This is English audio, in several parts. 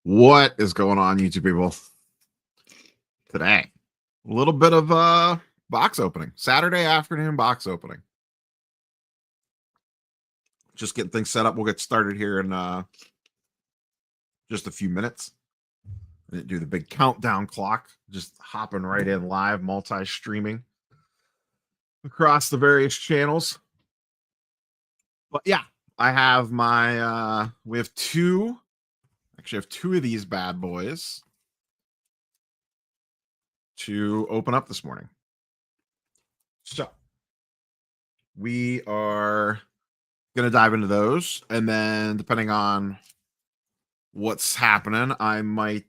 What is going on, YouTube people? Today, a little bit of box opening. Saturday afternoon box opening. Just getting things set up. We'll get started here in just a few minutes. I didn't do the big countdown clock. Just hopping right in live, multi-streaming across the various channels. But yeah, I have my we have two. Actually, I have two of these bad boys to open up this morning. So we are going to dive into those, and then depending on what's happening, I might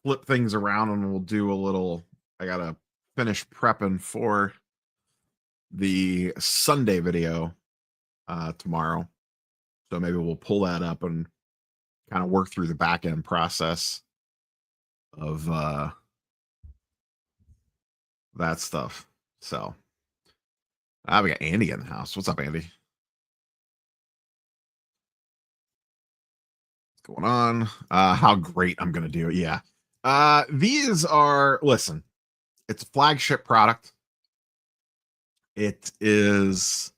flip things around and we'll do a little. I gotta finish prepping for the Sunday video tomorrow, so maybe we'll pull that up and kind of work through the back end process of that stuff. So we got Andy in the house. What's up, Andy? What's going on? How great I'm gonna do it. Yeah. These are, listen, it's a flagship product. It is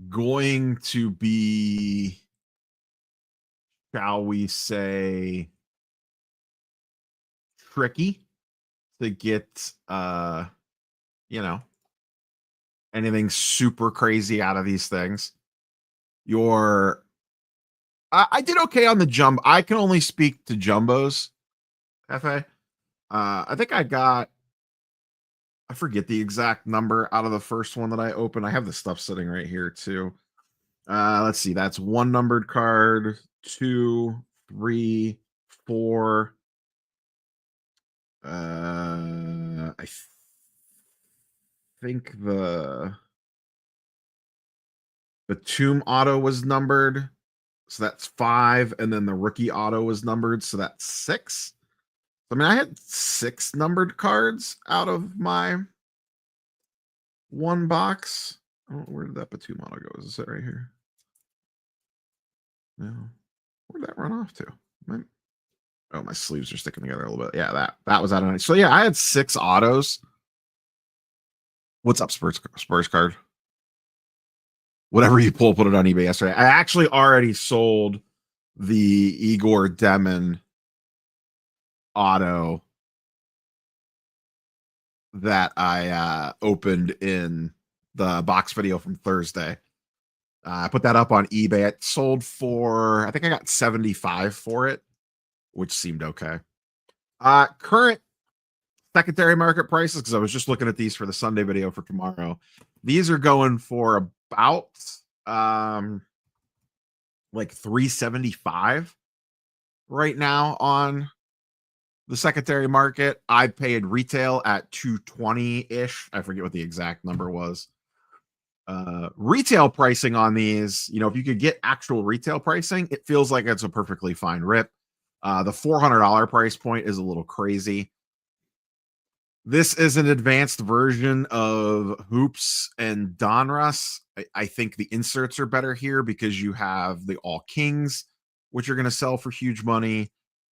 going to be, shall we say, tricky to get anything super crazy out of these things. I did okay on the jumbo. I can only speak to jumbos, FA. I think I forget the exact number out of the first one that I opened. I have the stuff sitting right here too. Let's see. That's one numbered card, 2, 3, 4. I think the Batum auto was numbered, so that's 5, and then the rookie auto was numbered, so that's 6. I mean, I had 6 numbered cards out of my one box. Oh, where did that Batum auto go? Is it right here? No. Where'd that run off to? My sleeves are sticking together a little bit. Yeah, that was out of night. So yeah, I had 6 autos. What's up, Spurs card? Whatever you pull, put it on eBay yesterday. I actually already sold the Igor Demon auto that I opened in the box video from Thursday. I put that up on eBay. It sold for, I think I got 75 for it, which seemed okay. Current secondary market prices, because I was just looking at these for the Sunday video for tomorrow. These are going for about like $375 right now on the secondary market. I paid retail at $220-ish. I forget what the exact number was. Retail pricing on these, if you could get actual retail pricing, it feels like it's a perfectly fine rip. The $400 price point is a little crazy. This is an advanced version of Hoops and Donruss. I think the inserts are better here because you have the All Kings, which are going to sell for huge money.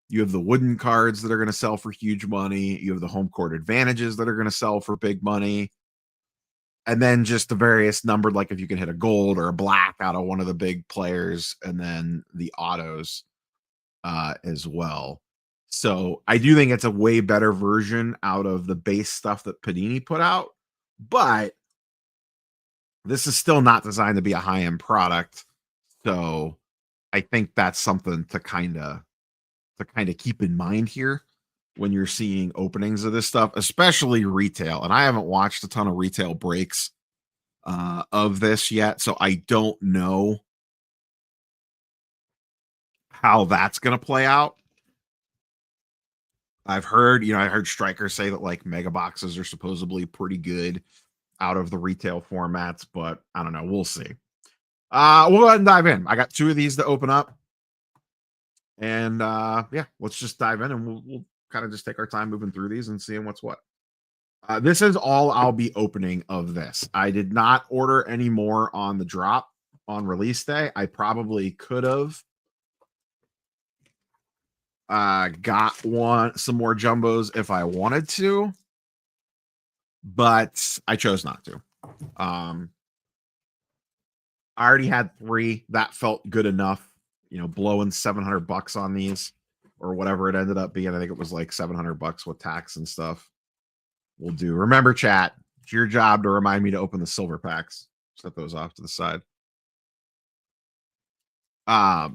You have the wooden cards that are going to sell for huge money. You have the home court advantages that are going to sell for big money. And then just the various numbered, like if you can hit a gold or a black out of one of the big players, and then the autos as well. So I do think it's a way better version out of the base stuff that Panini put out, but this is still not designed to be a high-end product. So I think that's something to kind of keep in mind here when you're seeing openings of this stuff, especially retail. And I haven't watched a ton of retail breaks of this yet, so I don't know how that's going to play out. I've heard, I heard Striker say that like mega boxes are supposedly pretty good out of the retail formats, but I don't know. We'll see. We'll go ahead and dive in. I got 2 of these to open up. And yeah, let's just dive in and we'll kind of just take our time moving through these and seeing what's what. This is all I'll be opening of this. I did not order any more on the drop on release day, I probably could have got some more jumbos if I wanted to, but I chose not to. I already had 3. That felt good enough, you know, blowing $700 on these or whatever it ended up being. I think it was like $700 with tax and stuff. We'll do. Remember, chat, it's your job to remind me to open the silver packs. Set those off to the side. I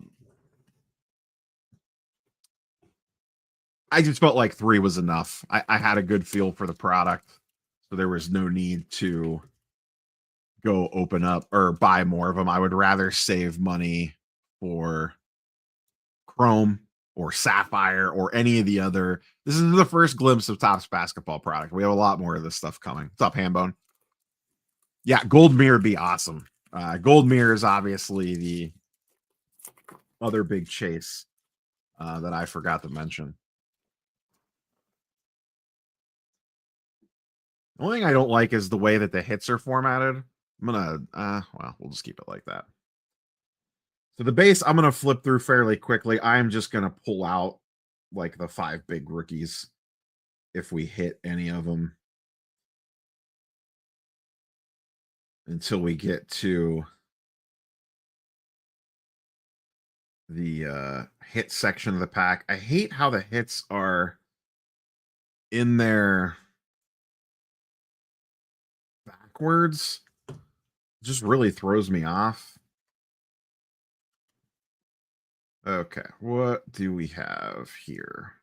just felt like 3 was enough. I had a good feel for the product, so there was no need to go open up or buy more of them. I would rather save money for Chrome or Sapphire or any of the other. This is the first glimpse of Topps basketball product. We have a lot more of this stuff coming. What's up, Hambone? Yeah, Gold Mirror would be awesome. Gold Mirror is obviously the other big chase that I forgot to mention. The only thing I don't like is the way that the hits are formatted. I'm gonna, well, we'll just keep it like that. So the base, I'm gonna flip through fairly quickly. I'm just gonna pull out like the 5 big rookies if we hit any of them until we get to the hit section of the pack. I hate how the hits are in there backwards. It just really throws me off. Okay, what do we have here?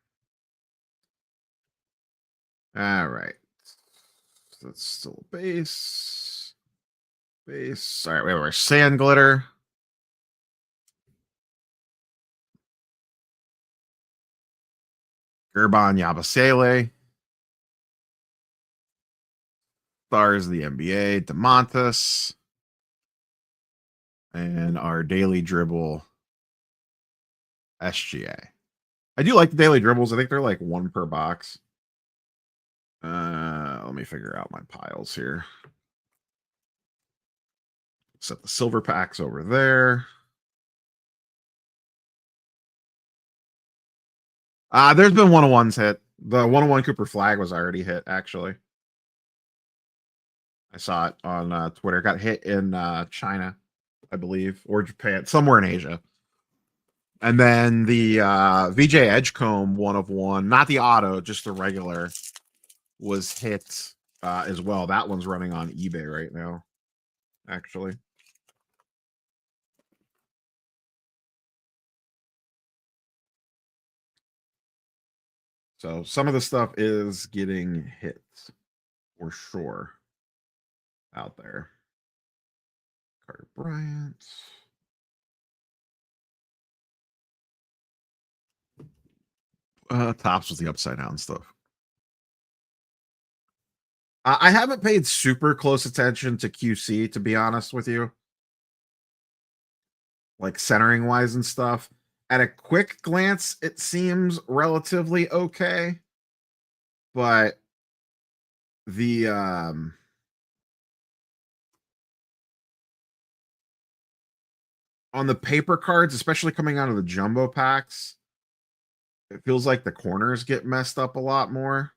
All right. So that's still a base. Base. All right, we have our sand glitter. Gerban Yabusele. Stars of the NBA, DeMontis. And our daily dribble SGA. I do like the daily dribbles. I think they're like 1 per box. Let me figure out my piles here. Set the silver packs over there. There's been 101s hit. The 101 Cooper Flag was already hit, actually. I saw it on Twitter. Got hit in China, I believe, or Japan, somewhere in Asia. And then the VJ Edgecomb 1 of 1, not the auto, just the regular, was hit as well. That one's running on eBay right now, actually. So some of the stuff is getting hit for sure out there. Carter Bryant. Tops with the upside down stuff. I haven't paid super close attention to QC, to be honest with you. Like centering wise and stuff. At a quick glance, it seems relatively okay. But the on the paper cards, especially coming out of the jumbo packs, it feels like the corners get messed up a lot more.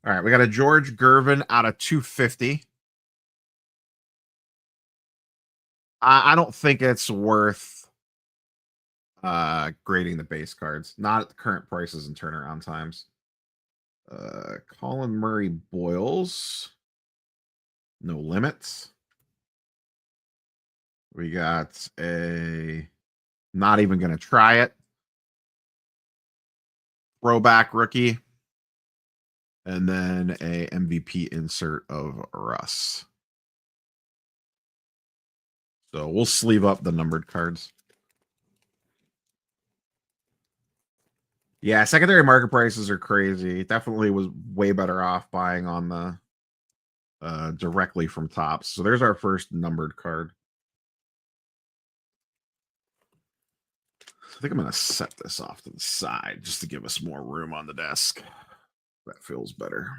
All right, we got a George Gervin out of 250. I don't think it's worth grading the base cards, not at the current prices and turnaround times. Colin Murray Boyles, no limits. We got a not even going to try it. Throwback rookie. And then a MVP insert of Russ. So we'll sleeve up the numbered cards. Yeah, secondary market prices are crazy. Definitely was way better off buying on the directly from Topps. So there's our first numbered card. I think I'm going to set this off to the side just to give us more room on the desk. That feels better.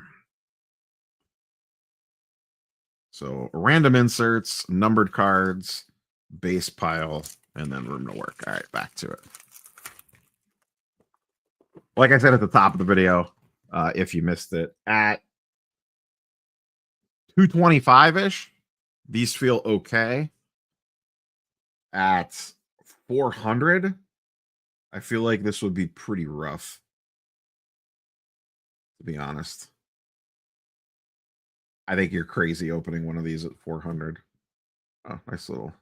So random inserts, numbered cards, base pile, and then room to work. All right, back to it. Like I said at the top of the video, if you missed it, at 225-ish, these feel okay. At 400, I feel like this would be pretty rough, to be honest. I think you're crazy opening one of these at 400. Oh, nice little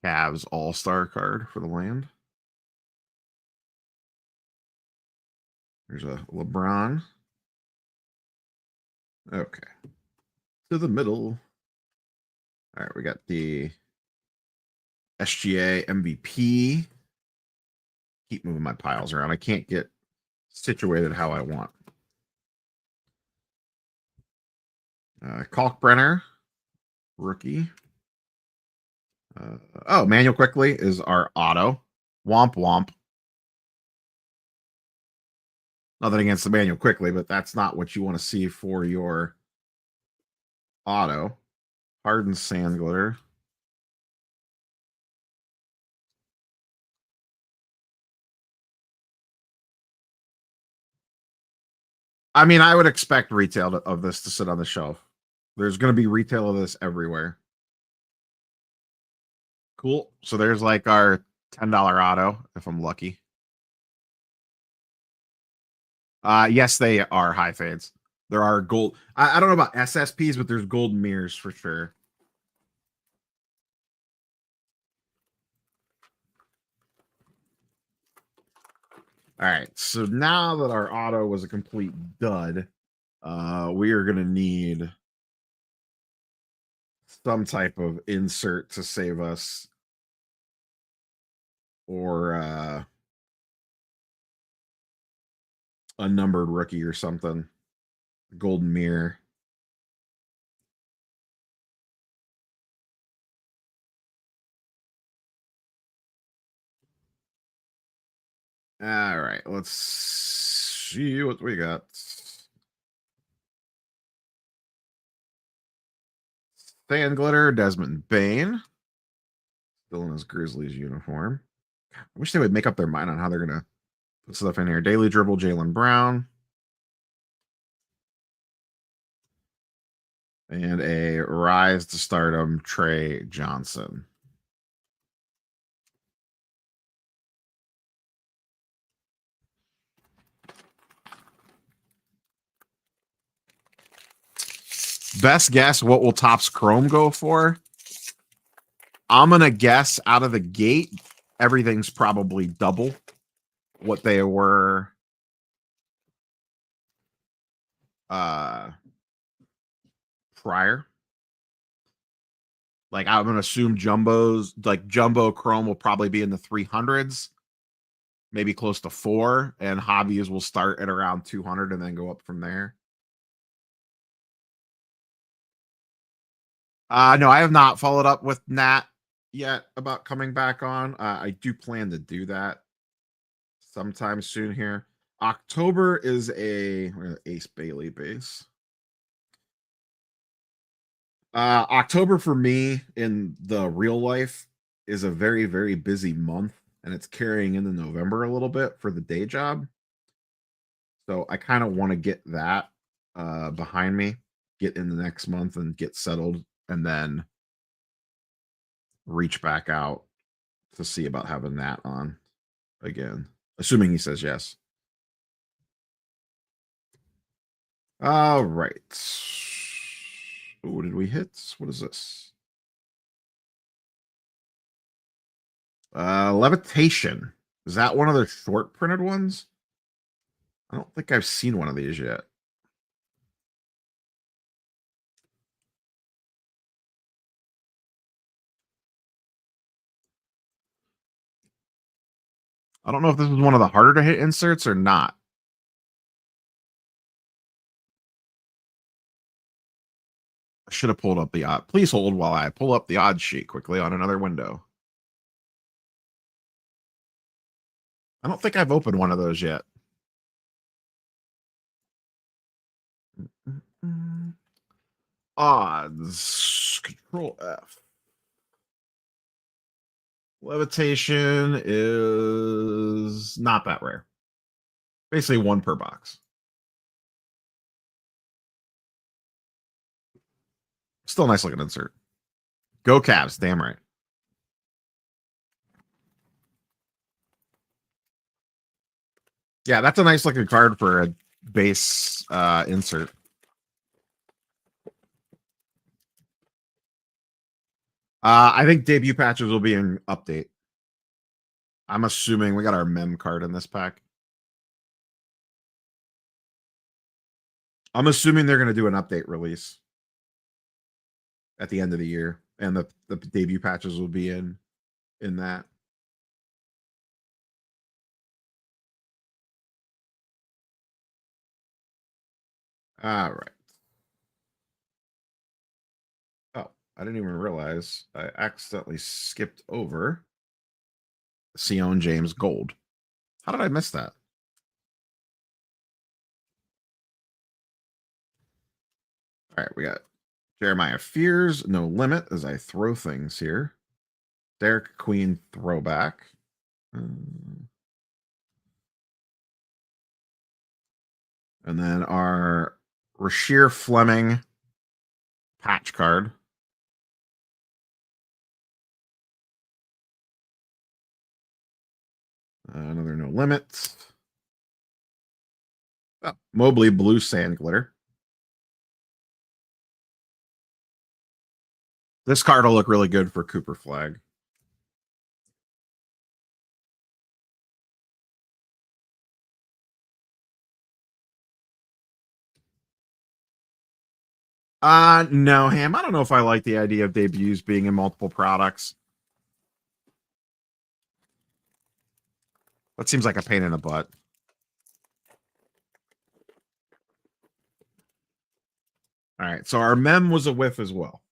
Cavs All-Star card for the land. There's a LeBron. Okay. To the middle. All right, we got the SGA MVP. Keep moving my piles around. I can't get situated how I want. Kalkbrenner, rookie. Oh, Manuel Quickly is our auto. Womp womp. Nothing against the Manuel Quickly, but that's not what you want to see for your auto. Harden Sandglitter. I mean, I would expect retail of this to sit on the shelf. There's going to be retail of this everywhere. Cool. So there's like our $10 auto, if I'm lucky. Yes, they are high fades. There are gold. I don't know about SSPs, but there's gold mirrors for sure. All right. So now that our auto was a complete dud, we are going to need some type of insert to save us, or a numbered rookie or something. Golden mirror. All right, let's see what we got. Stan Glitter, Desmond Bain. Still in his Grizzlies uniform. I wish they would make up their mind on how they're going to put stuff in here. Daily Dribble, Jaylen Brown. And a Rise to Stardom, Trey Johnson. Best guess, what will Topps Chrome go for? I'm going to guess out of the gate, everything's probably double what they were prior. Like, I'm going to assume Jumbo Chrome will probably be in the 300s, maybe close to 4, and hobbies will start at around 200 and then go up from there. No, I have not followed up with Nat yet about coming back on. I do plan to do that sometime soon here. October is a Ace Bailey base. October for me in the real life is a very, very busy month, and it's carrying into November a little bit for the day job. So I kind of want to get that behind me, get in the next month and get settled, and then reach back out to see about having that on again, assuming he says yes. All right. What did we hit? What is this? Levitation. Is that one of the short printed ones? I don't think I've seen one of these yet. I don't know if this is one of the harder to hit inserts or not. I should have pulled up the odd. Please hold while I pull up the odds sheet quickly on another window. I don't think I've opened one of those yet. Odds. Control F. Levitation is not that rare. Basically one per box. Still a nice looking insert. Go Cavs, damn right. Yeah, that's a nice looking card for a base insert. I think debut patches will be in update. I'm assuming we got our mem card in this pack. I'm assuming they're going to do an update release at the end of the year, and the debut patches will be in that. All right. Oh, I didn't even realize I accidentally skipped over Sion James Gold. How did I miss that? All right, we got Jeremiah Fears, No Limit as I throw things here. Derek Queen throwback. And then our Rasheer Fleming patch card. Another No Limit. Oh, Mobley Blue Sand Glitter. This card will look really good for Cooper Flag. No, Ham. I don't know if I like the idea of debuts being in multiple products. That seems like a pain in the butt. All right, so our mem was a whiff as well.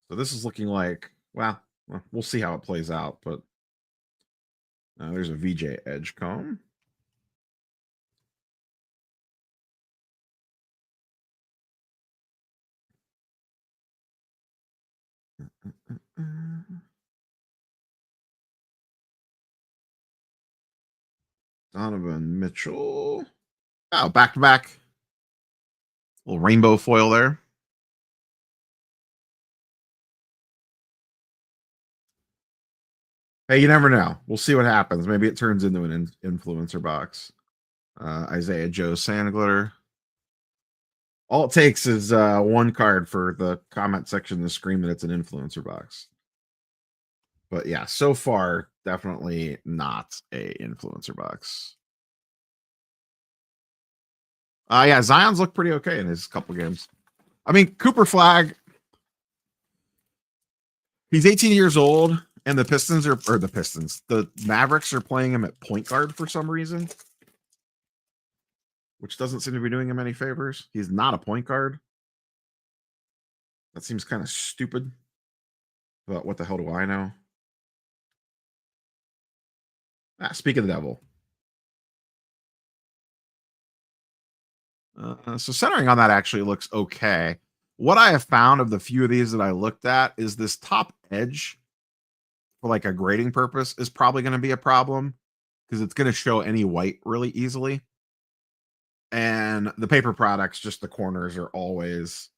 So this is looking like, well, we'll see how it plays out, but there's a VJ Edgecomb. Donovan Mitchell. Oh, back to back. Little rainbow foil there. Hey, you never know. We'll see what happens. Maybe it turns into an influencer box. Isaiah Joe Sandglitter. All it takes is one card for the comment section to scream that it's an influencer box. But yeah, so far, definitely not a influencer box. Yeah, Zion's looked pretty okay in his couple games. I mean, Cooper Flag, he's 18 years old, and the Mavericks are playing him at point guard for some reason, which doesn't seem to be doing him any favors. He's not a point guard. That seems kind of stupid. But what the hell do I know? Speak of the devil. So centering on that actually looks okay. What I have found of the few of these that I looked at is this top edge for like a grading purpose is probably going to be a problem because it's going to show any white really easily. And the paper products, just the corners are always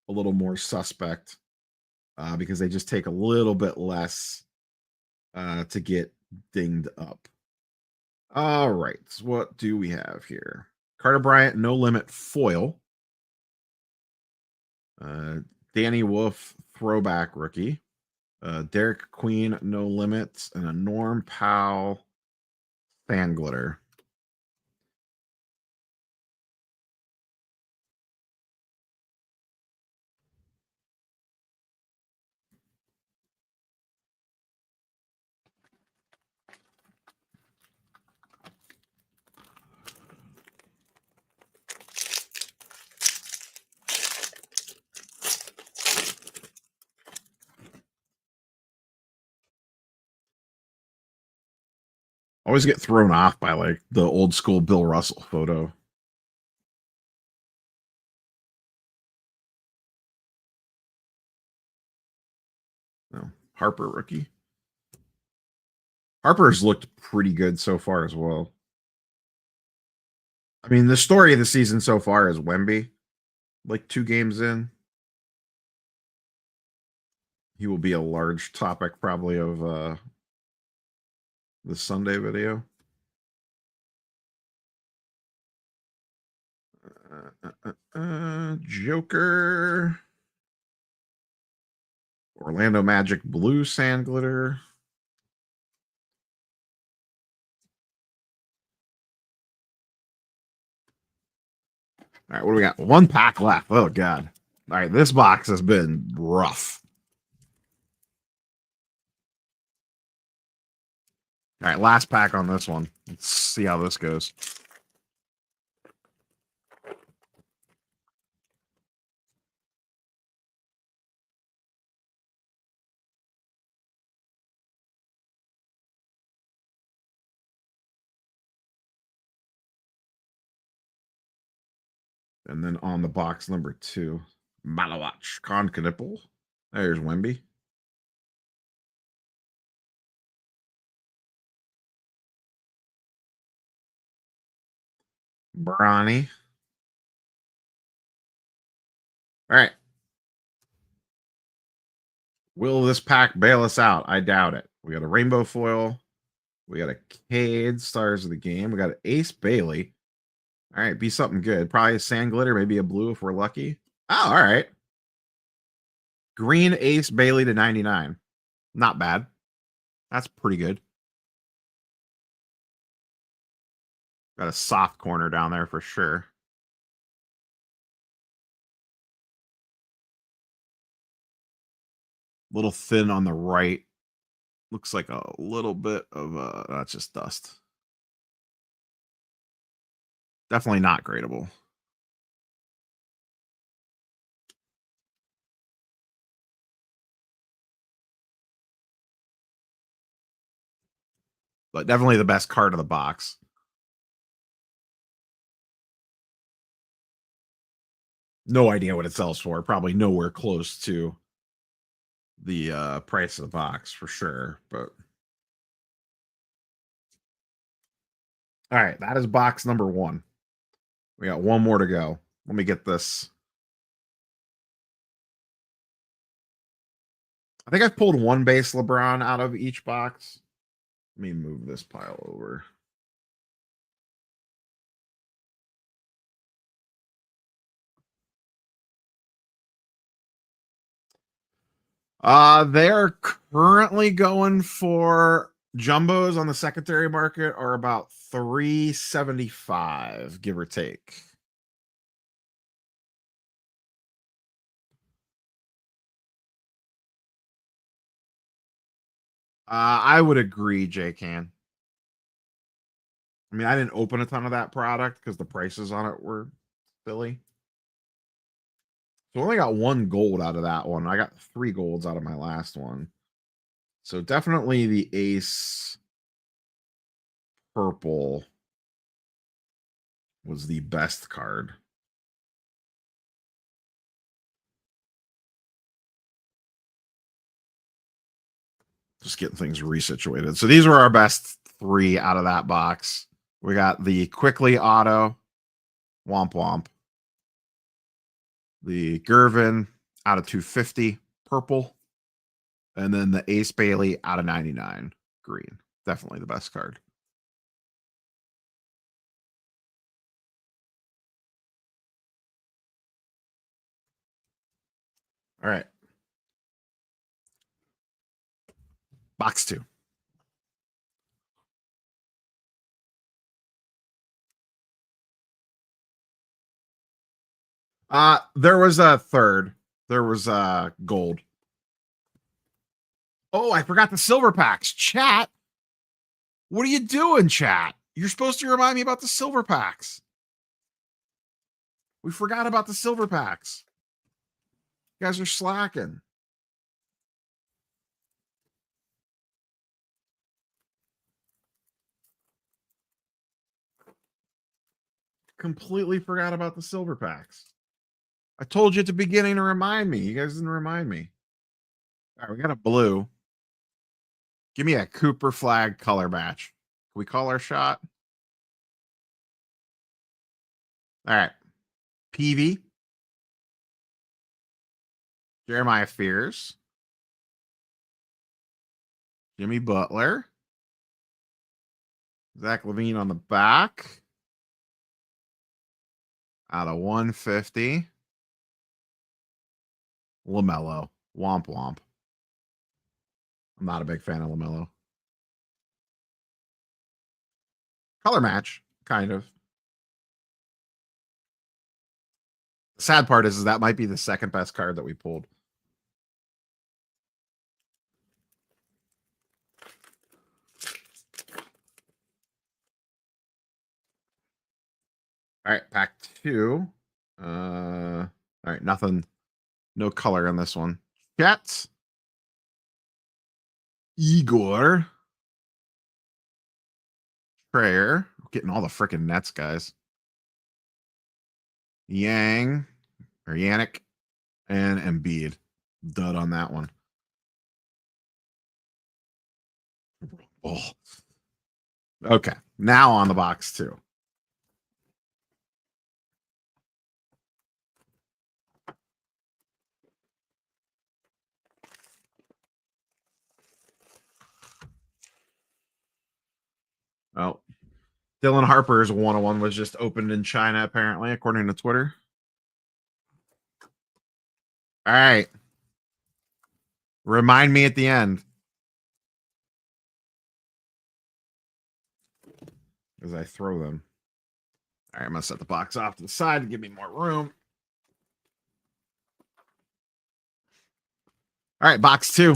a little more suspect because they just take a little bit less to get dinged up. All right, so what do we have here? Carter Bryant, No Limit foil. Danny Wolf, throwback rookie. Derek Queen, No Limits, and a Norm Powell fan glitter. Always get thrown off by like the old school Bill Russell photo. No, Harper rookie. Harper's looked pretty good so far as well. I mean, the story of the season so far is Wemby. Like 2 games in, he will be a large topic probably of the Sunday video. Joker. Orlando Magic blue sand glitter. All right, what do we got? 1 pack left. Oh, God. All right, this box has been rough. All right, last pack on this one. Let's see how this goes. And then on the box number 2, Malawach, Con Knipple. There's Wemby. Bronny. All right. Will this pack bail us out? I doubt it. We got a rainbow foil. We got a Cade, Stars of the Game. We got an Ace Bailey. All right, be something good. Probably a sand glitter, maybe a blue if we're lucky. Oh, all right. Green Ace Bailey to 99. Not bad. That's pretty good. Got a soft corner down there for sure. Little thin on the right. Looks like a little bit of that's just dust. Definitely not gradable. But definitely the best card of the box. No idea what it sells for. Probably nowhere close to the price of the box for sure. But all right, that is box number 1. We got 1 more to go. Let me get this. I think I've pulled 1 base LeBron out of each box. Let me move this pile over. They're currently going for jumbos on the secondary market are about 375, give or take. I would agree, J Can. I mean, I didn't open a ton of that product because the prices on it were silly. So I only got 1 gold out of that one. I got 3 golds out of my last one. So definitely the Ace Purple was the best card. Just getting things resituated. So these were our best 3 out of that box. We got the Quickly Auto, Womp Womp. The Gervin out of 250, purple. And then the Ace Bailey out of 99, green. Definitely the best card. All right. Box 2. There was a third. There was gold. Oh, I forgot the silver packs. Chat. What are you doing, chat? You're supposed to remind me about the silver packs. We forgot about the silver packs. You guys are slacking. Completely forgot about the silver packs. I told you at the beginning to remind me. You guys didn't remind me. All right, we got a blue. Give me a Cooper Flag color match. Can we call our shot? All right. PV. Jeremiah Fears. Jimmy Butler. Zach LaVine on the back. Out of 150. LaMelo. Womp womp. I'm not a big fan of LaMelo. Color match, kind of. The sad part is that might be the second best card that we pulled. All right, pack 2. All right, nothing. No color in this one. Jets. Igor. Prayer. Getting all the freaking Nets, guys. Yang. Or Yannick. And Embiid. Dud on that one. Oh. Okay. Now on the box 2. Oh. Dylan Harper's 101 was just opened in China, apparently, according to Twitter. All right. Remind me at the end. As I throw them. All right, I'm going to set the box off to the side to give me more room. All right, box 2.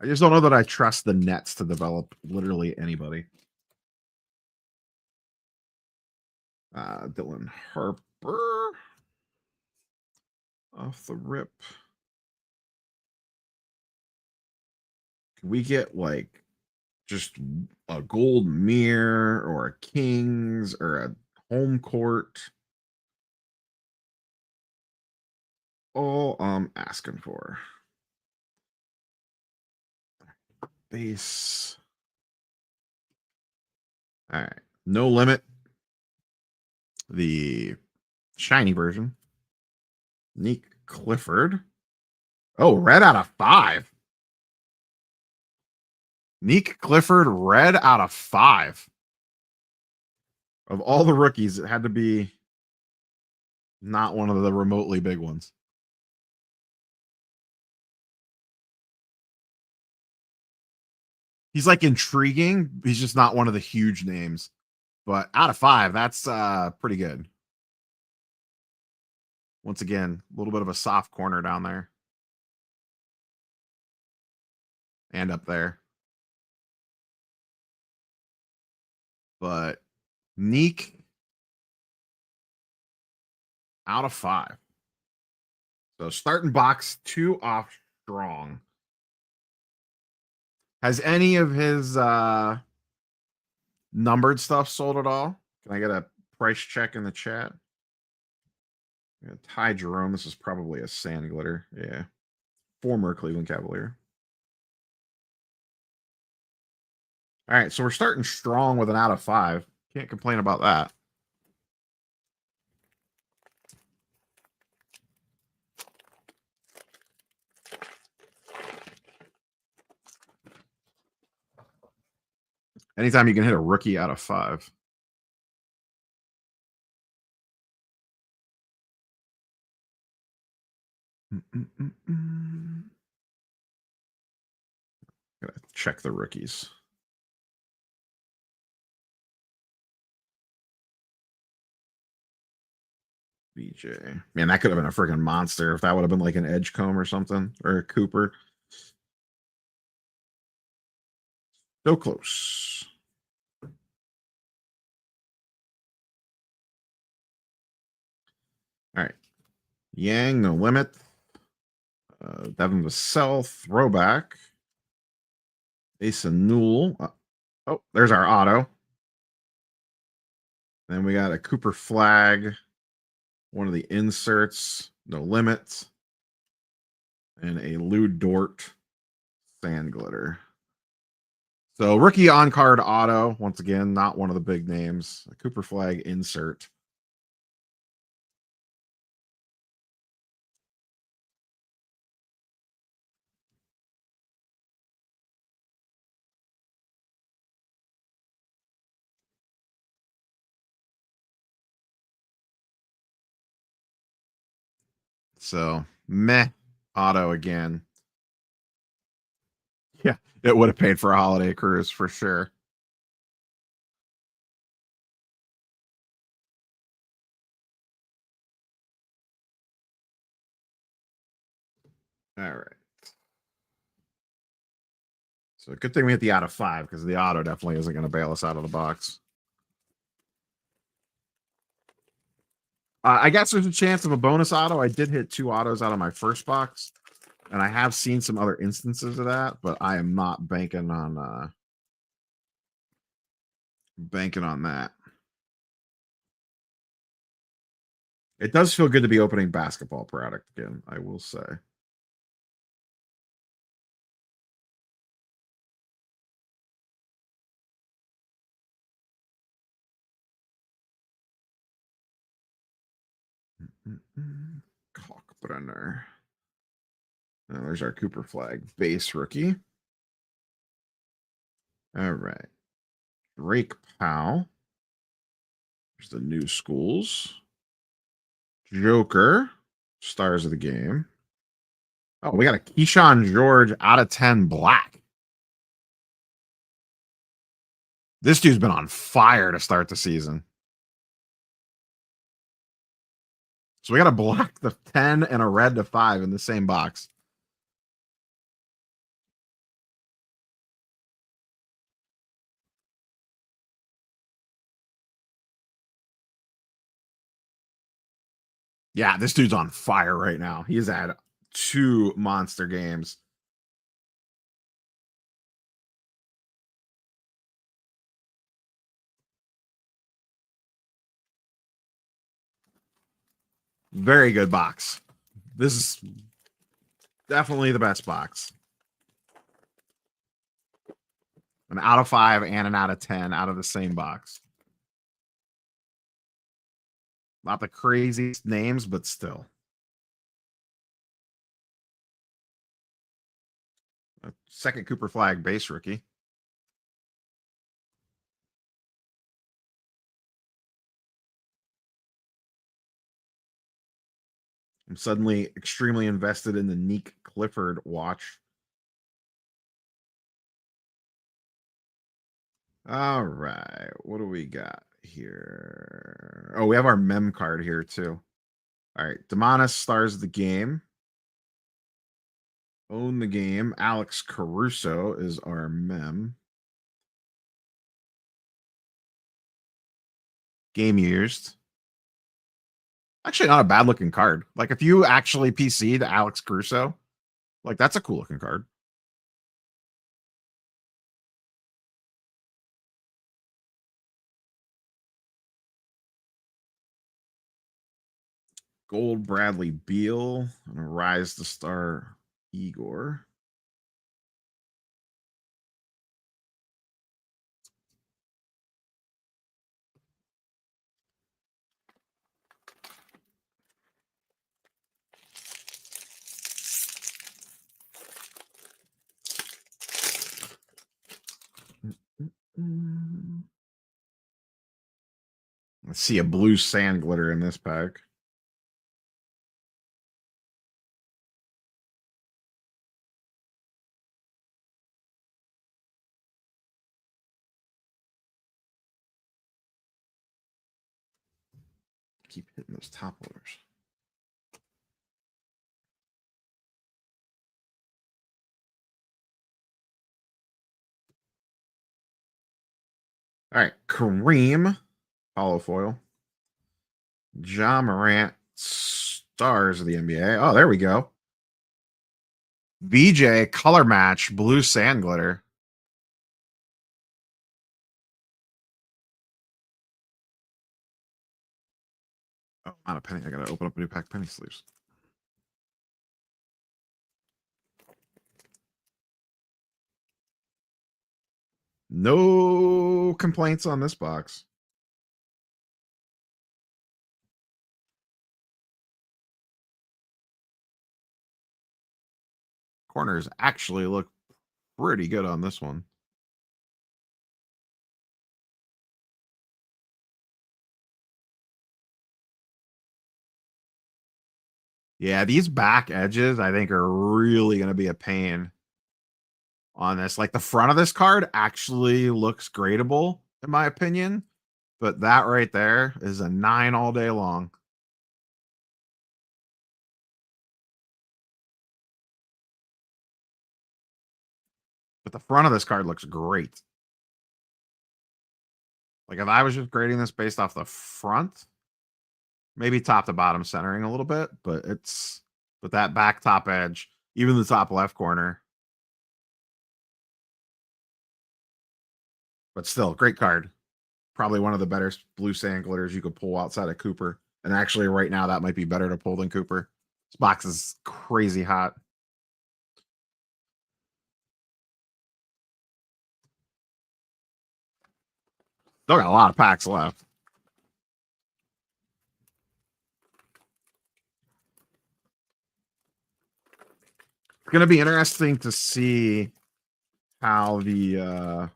I just don't know that I trust the Nets to develop literally anybody. Dylan Harper. Off the rip. Can we get like just a gold mirror or a Kings or a home court? All I'm asking for. Base. All right. No limit. The shiny version. Nick Clifford. Oh, red out of 5. Nick Clifford, red out of 5. Of all the rookies, it had to be not one of the remotely big ones. He's like intriguing. He's just not one of the huge names. But out of 5, that's pretty good. Once again, a little bit of a soft corner down there. And up there. But Neek, out of 5. So starting box 2 off strong. Has any of his numbered stuff sold at all? Can I get a price check in the chat? Yeah, Ty Jerome. This is probably a sand glitter. Yeah. Former Cleveland Cavalier. All right. So we're starting strong with an out of 5. Can't complain about that. Anytime you can hit a rookie out of 5. Gotta check the rookies. BJ. Man, that could have been a freaking monster if that would have been like an Edgecombe or something, or a Cooper. So close. All right. Yang, no limit. Devin Vassell, throwback. Asa Newell. Oh, there's our auto. Then we got a Cooper Flag One of the inserts, No Limit. And a Lou Dort Sand Glitter. So rookie on card auto, once again, not one of the big names. A Cooper Flag insert. So meh auto again. Yeah, it would have paid for a holiday cruise for sure. All right. So good thing we hit the out of 5 because the auto definitely isn't going to bail us out of the box. I guess there's a chance of a bonus auto. I did hit 2 autos out of my first box, and I have seen some other instances of that, but I am not banking on that. It does feel good to be opening basketball product again, I will say. Kalkbrenner. Now there's our Cooper Flag base rookie. All right. Drake Powell. There's the new schools. Joker. Stars of the game. Oh, we got a Keyshawn George out of 10 black. This dude's been on fire to start the season. So we got a black to 10 and a red to 5 in the same box. Yeah, this dude's on fire right now. He's had 2 monster games. Very good box. This is definitely the best box. An out of 5 and an out of 10 out of the same box. Not the craziest names, but still. A second Cooper Flag base rookie. I'm suddenly extremely invested in the Nick Clifford watch. All right. What do we got here? Oh, we have our mem card here too. All right. Demonis stars the game. Own the game. Alex Caruso is our mem. Game used. Actually, not a bad looking card. Like if you actually PC'd Alex Caruso, like that's a cool looking card. Gold Bradley Beal and a Rise to Star Igor. Let's see a blue sand glitter in this pack. Keep hitting those top loaders. All right, Kareem, hollow foil. Ja Morant, stars of the NBA. Oh, there we go. VJ, color match, blue sand glitter. Oh, I'm out of penny. I gotta open up a new pack of penny sleeves. No complaints on this box. Corners actually look pretty good on this one. Yeah, these back edges I think are really going to be a pain on this. Like the front of this card actually looks gradable in my opinion, but that right there is a 9 all day long. But the front of this card looks great. Like if I was just grading this based off the front, maybe top to bottom centering a little bit, but it's with that back top edge, even the top left corner. But still, great card. Probably one of the better blue sand glitters you could pull outside of Cooper. And actually, right now, that might be better to pull than Cooper. This box is crazy hot. Still got a lot of packs left. It's going to be interesting to see how the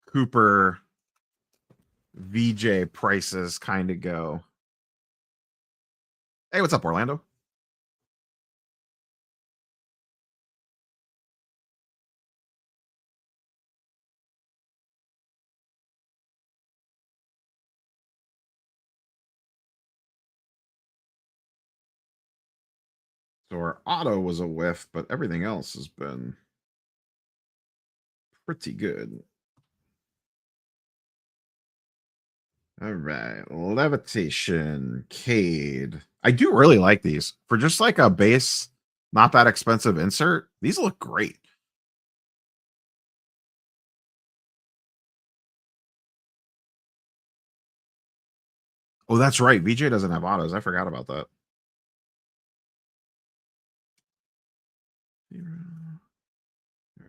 Cooper VJ prices kind of go. Hey, what's up, Orlando? So our auto was a whiff, but everything else has been pretty good. All right, Levitation, Cade. I do really like these for just like a base, not that expensive insert. These look great. Oh, that's right. VJ doesn't have autos. I forgot about that.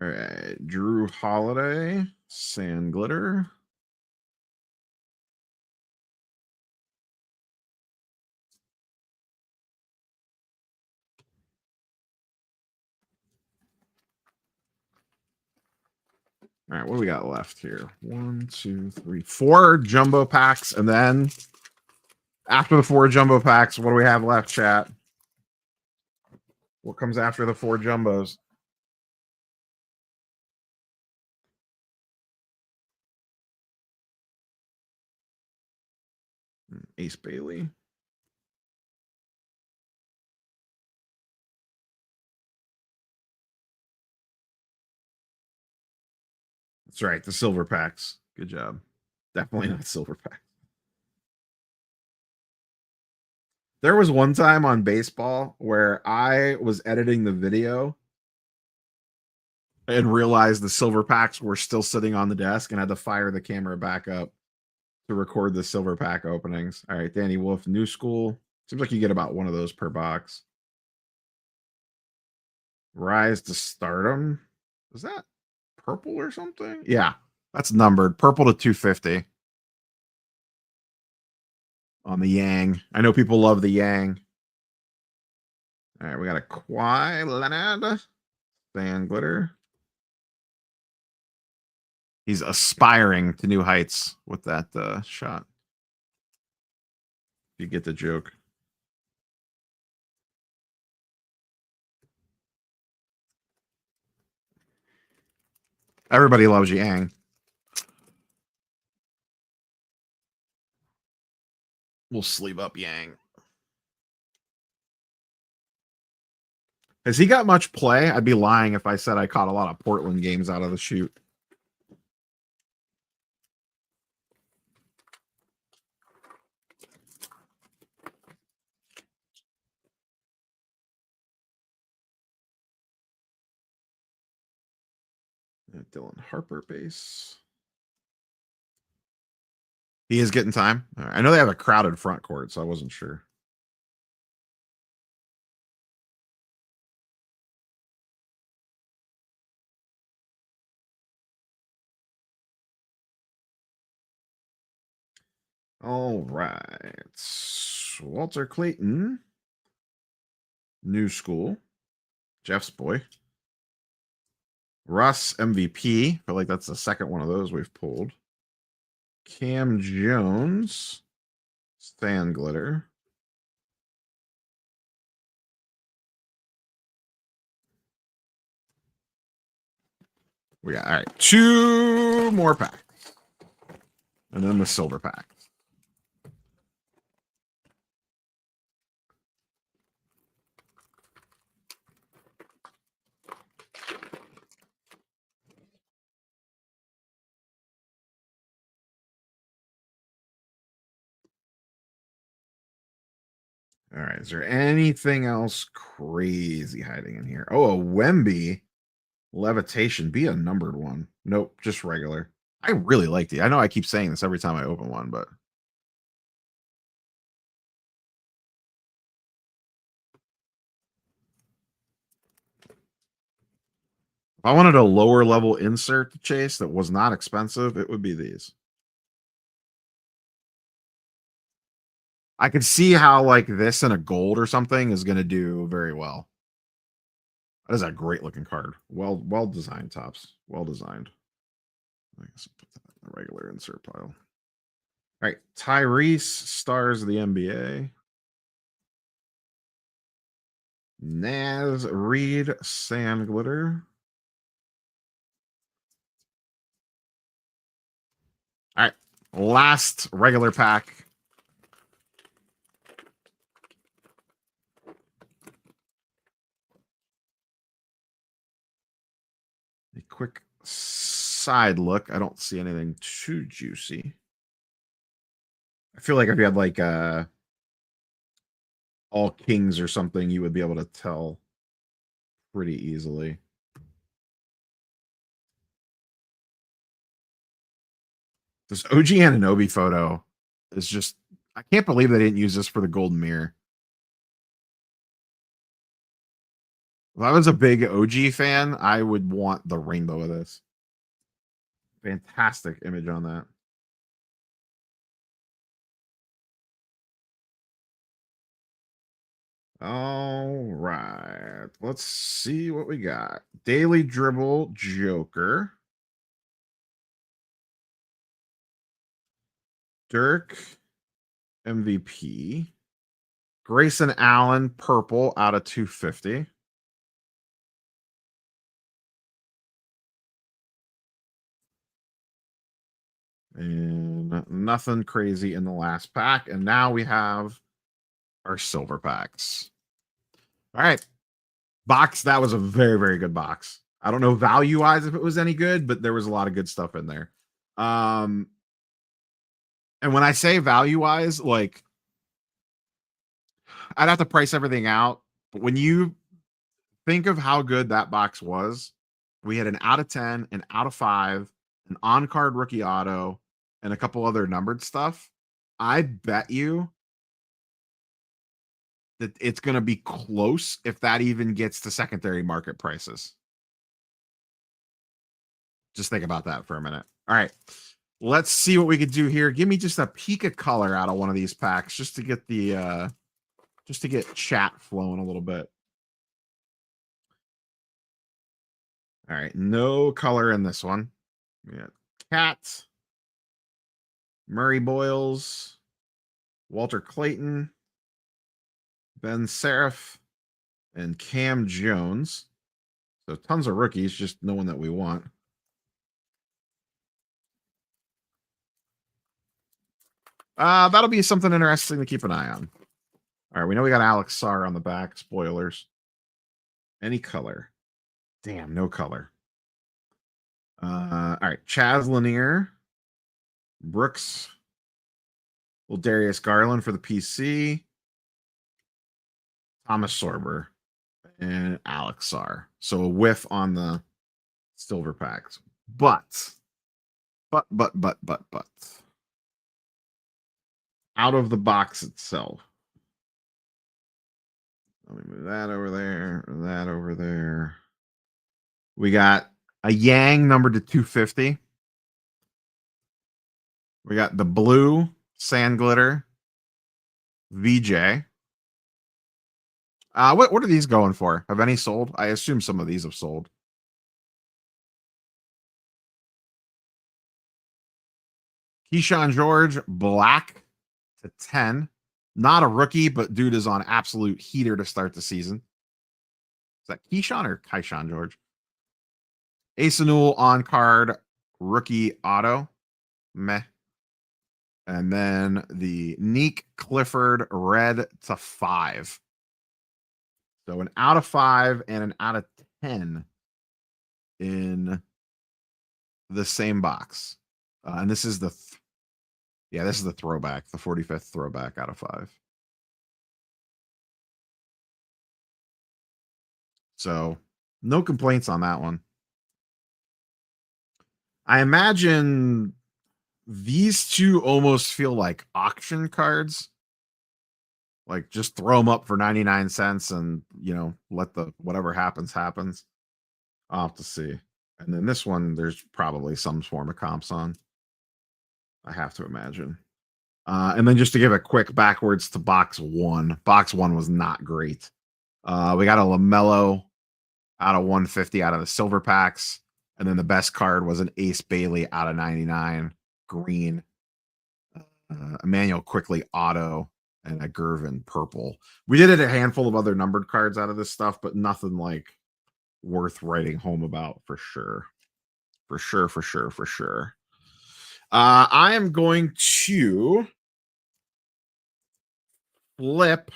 All right, Drew Holiday, Sand Glitter. All right, what do we got left here? 1, 2, 3, 4 jumbo packs, and then after the 4 jumbo packs, what do we have left, chat? What comes after the 4 jumbos? Ace Bailey. That's right, the silver packs. Good job. Definitely not silver pack. There was one time on baseball where I was editing the video and realized the silver packs were still sitting on the desk and had to fire the camera back up to record the silver pack openings. All right, Danny Wolf, New School. Seems like you get about one of those per box. Rise to Stardom. Is that purple or something? Yeah, that's numbered. Purple to 250 on the Yang. I know people love the Yang. All right, we got a Kawhi Leonard. Sand Glitter. He's aspiring to new heights with that shot. You get the joke. Everybody loves Yang. We'll sleeve up Yang. Has he got much play? I'd be lying if I said I caught a lot of Portland games out of the shoot. Dylan Harper base. He is getting time. All right. I know they have a crowded front court, so I wasn't sure. All right. Walter Clayton. New school. Jeff's boy. Russ MVP. I feel like that's the second one of those we've pulled. Cam Jones. Stan Glitter. We got all right. 2 more packs. And then the silver pack. All right. Is there anything else crazy hiding in here? Oh, a Wemby levitation. Be a numbered one. Nope, just regular. I really liked it. I know I keep saying this every time I open one, but if I wanted a lower level insert to chase that was not expensive, it would be these. I could see how like this and a gold or something is going to do very well. That is a great looking card. Well designed, Tops. Well designed. I guess I'll put that in the regular insert pile. All right, Tyrese, stars of the NBA. Naz Reed, Sand Glitter. All right, last regular pack. A quick side look. I don't see anything too juicy. I feel like if you had like all kings or something, you would be able to tell pretty easily. This OG Anunoby photo is just, I can't believe they didn't use this for the golden mirror. If I was a big OG fan, I would want the rainbow of this. Fantastic image on that. All right. Let's see what we got. Daily Dribble Joker. Dirk MVP. Grayson Allen purple out of 250. And nothing crazy in the last pack. And now we have our silver packs. All right. Box, that was a very, very good box. I don't know value-wise if it was any good, but there was a lot of good stuff in there. And when I say value-wise, like, I'd have to price everything out. But when you think of how good that box was, we had an out of 10, an out of 5, an on-card rookie auto, and a couple other numbered stuff. I bet you that it's going to be close if that even gets to secondary market prices. Just think about that for a minute. All right. Let's see what we could do here. Give me just a peek of color out of one of these packs just to get the just to get chat flowing a little bit. All right, no color in this one. We got Cat, Murray Boyles, Walter Clayton, Ben Seraph, and Cam Jones. So tons of rookies, just no one that we want. That'll be something interesting to keep an eye on. All right, we know we got Alex Sarr on the back. Spoilers. Any color. Damn, no color. All right, Chaz Lanier, Brooks, well, Darius Garland for the PC, Thomas Sorber, and Alex Sarr. So a whiff on the silver packs. But out of the box itself. Let me move that over there, that over there. We got a Yang numbered to 250. We got the blue Sand Glitter VJ. What are these going for? Have any sold? I assume some of these have sold. Keyshawn George, black to 10. Not a rookie, but dude is on absolute heater to start the season. Is that Keyshawn or Keyshawn George? Asanul on card, rookie auto. Meh. And then the Neek Clifford red to 5. So an out of 5 and an out of 10 in the same box. And this is the this is the throwback, the 45th throwback out of 5. So no complaints on that one. I imagine these two almost feel like auction cards. Like just throw them up for 99 cents and, you know, let the whatever happens. I'll have to see. And then this one, there's probably some form of comps on. I have to imagine. And then just to give a quick backwards to box 1. Box 1 was not great. We got a LaMelo out of 150 out of the silver packs. And then the best card was an Ace Bailey out of 99 green. Emmanuel Quickly auto and a Gervin purple. We did a handful of other numbered cards out of this stuff, but nothing like worth writing home about for sure. For sure. I am going to flip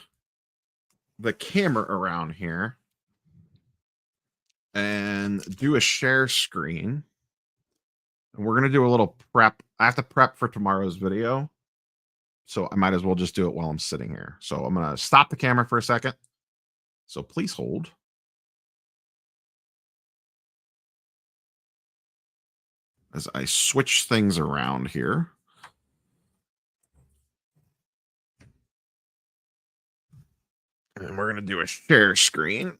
the camera around here and do a share screen. And we're going to do a little prep. I have to prep for tomorrow's video. So I might as well just do it while I'm sitting here. So I'm going to stop the camera for a second. So please hold. As I switch things around here. And we're going to do a share screen.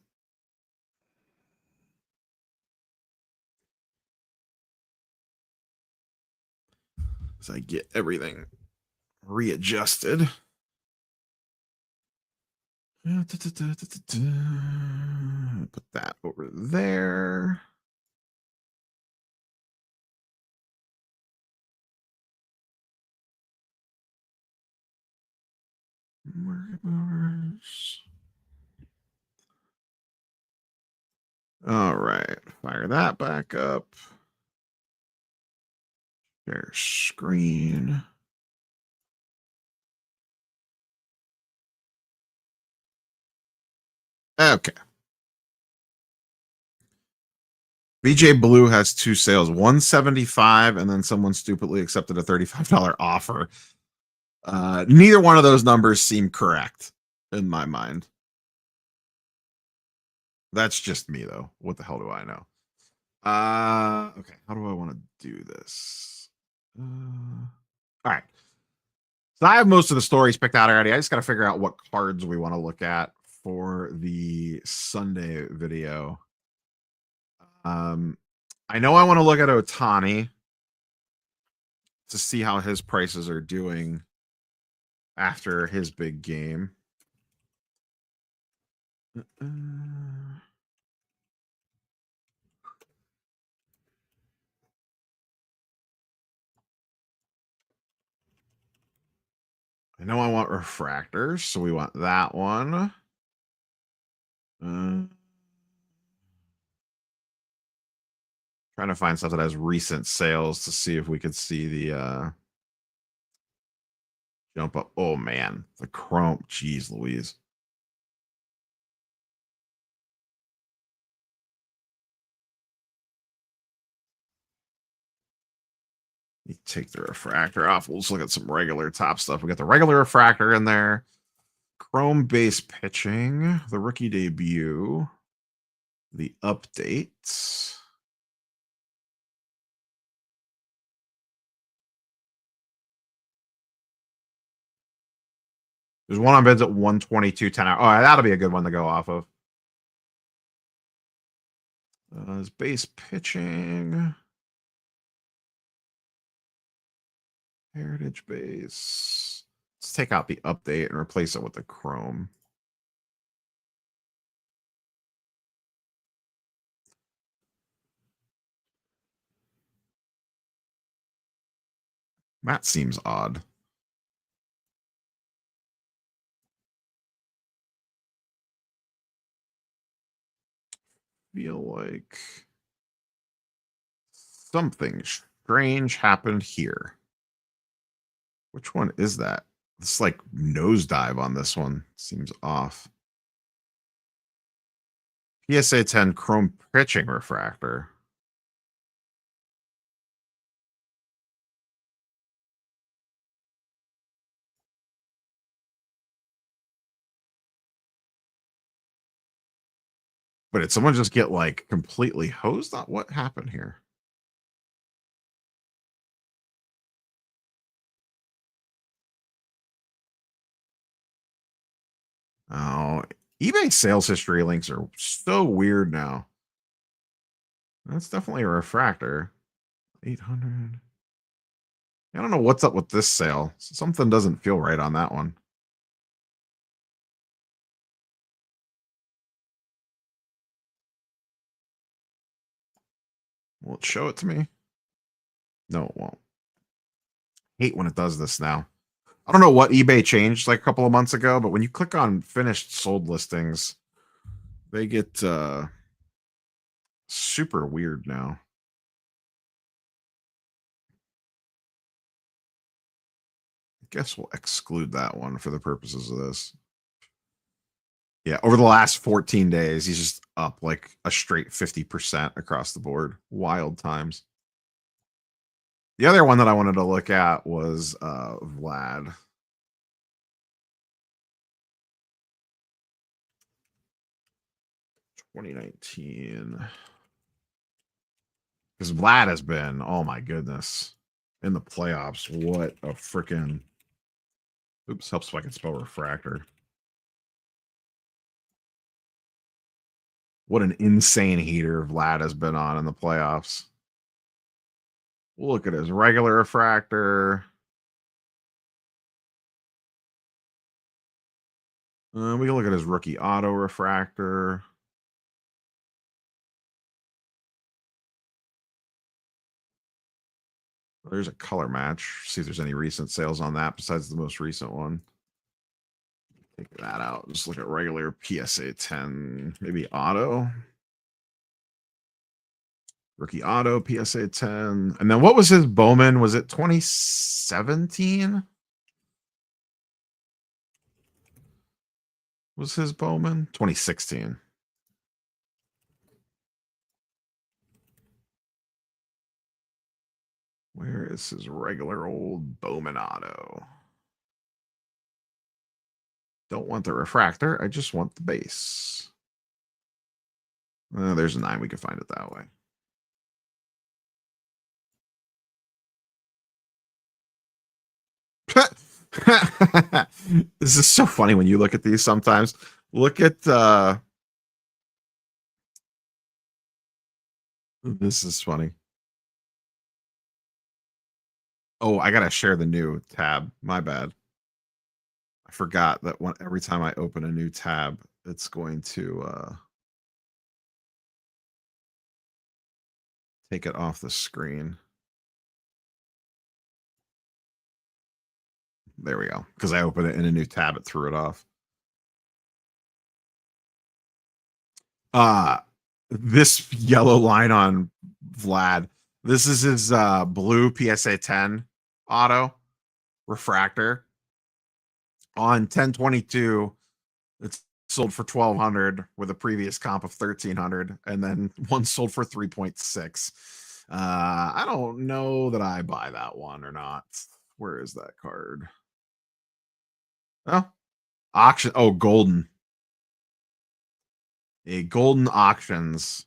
As I get everything readjusted. Put that over there. All right, fire that back up. Share screen. Okay. BJ Blue has 2 sales, 175, and then someone stupidly accepted a $35 offer. Neither one of those numbers seem correct in my mind. That's just me, though. What the hell do I know? Okay. How do I want to do this? All right. So I have most of the stories picked out already. I just got to figure out what cards we want to look at for the Sunday video. I know I want to look at Ohtani to see how his prices are doing after his big game. I know I want refractors, so we want that one. Trying to find stuff that has recent sales to see if we could see the jump up. Oh man, the chrome. Jeez Louise. You take the refractor off. We'll just look at some regular top stuff. We got the regular refractor in there. Chrome base pitching, the rookie debut, the updates. There's one on bids at 122 10 hour. Oh, that'll be a good one to go off of. His base pitching. Heritage base. Let's take out the update and replace it with the Chrome. That seems odd. Feel like something strange happened here. Which one is that? It's like nosedive on this one. Seems off. PSA 10 Chrome pitching refractor. But did someone just get like completely hosed on what happened here? Oh, eBay sales history links are so weird now. That's definitely a refractor. 800. I don't know what's up with this sale. Something doesn't feel right on that one. Will it show it to me? No, it won't. Hate when it does this now. I don't know what eBay changed like a couple of months ago, but when you click on finished sold listings, they get super weird now. I guess we'll exclude that one for the purposes of this. Yeah, over the last 14 days, he's just up like a straight 50% across the board. Wild times. The other one that I wanted to look at was Vlad. (2019) Because Vlad has been, oh my goodness, in the playoffs. What a freaking, oops, helps if I can spell refractor. What an insane heater Vlad has been on in the playoffs. We'll look at his regular refractor. We can look at his rookie auto refractor. There's a color match. See if there's any recent sales on that besides the most recent one. Take that out. Just look at regular PSA 10, maybe auto. Rookie auto, PSA 10. And then what was his Bowman? Was it 2017? Was his Bowman? 2016. Where is his regular old Bowman auto? Don't want the refractor. I just want the base. There's a 9. We can find it that way. This is so funny when you look at these sometimes. Look at this is funny. Oh, I gotta share the new tab. My bad. I forgot that every time I open a new tab, it's going to take it off the screen. There we go. Because I opened it in a new tab, it threw it off. This yellow line on Vlad. This is his blue PSA 10 auto refractor. On 1022, it's sold for 1,200 with a previous comp of 1,300, and then one sold for 3.6. I don't know that I buy that one or not. Where is that card? Oh, auction. Oh, golden. A golden auctions.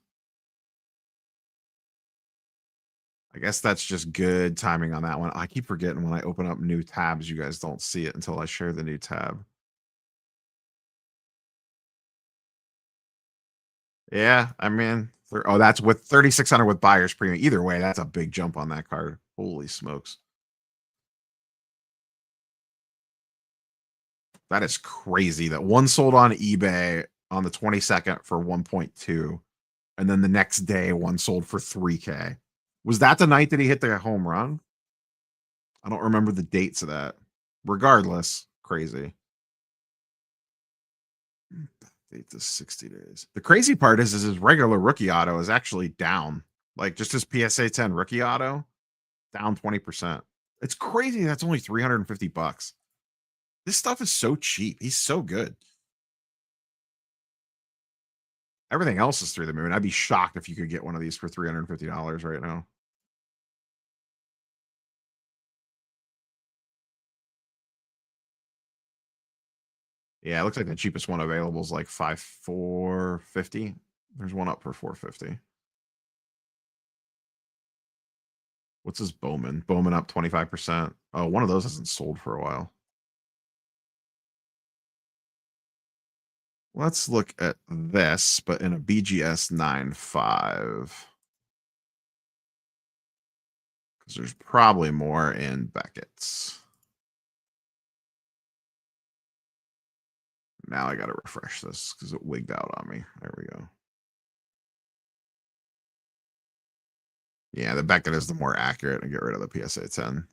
I guess that's just good timing on that one. I keep forgetting when I open up new tabs, you guys don't see it until I share the new tab. Yeah, I mean, oh, that's with 3,600 with buyer's premium. Either way, that's a big jump on that card. Holy smokes. That is crazy that one sold on eBay on the 22nd for 1.2. And then the next day, one sold for 3K. Was that the night that he hit the home run? I don't remember the dates of that. Regardless, crazy. Date to 60 days. The crazy part is his regular rookie auto is actually down. Like just his PSA 10 rookie auto, down 20%. It's crazy. That's only 350 bucks. This stuff is so cheap. He's so good. Everything else is through the moon. I'd be shocked if you could get one of these for $350 right now. Yeah, it looks like the cheapest one available is like 450. There's one up for 450. What's his Bowman? Bowman up 25%. Oh, one of those hasn't sold for a while. Let's look at this, but in a BGS 9.5. Because there's probably more in Beckett's. Now I got to refresh this because it wigged out on me. There we go. Yeah, the Beckett is the more accurate and get rid of the PSA 10.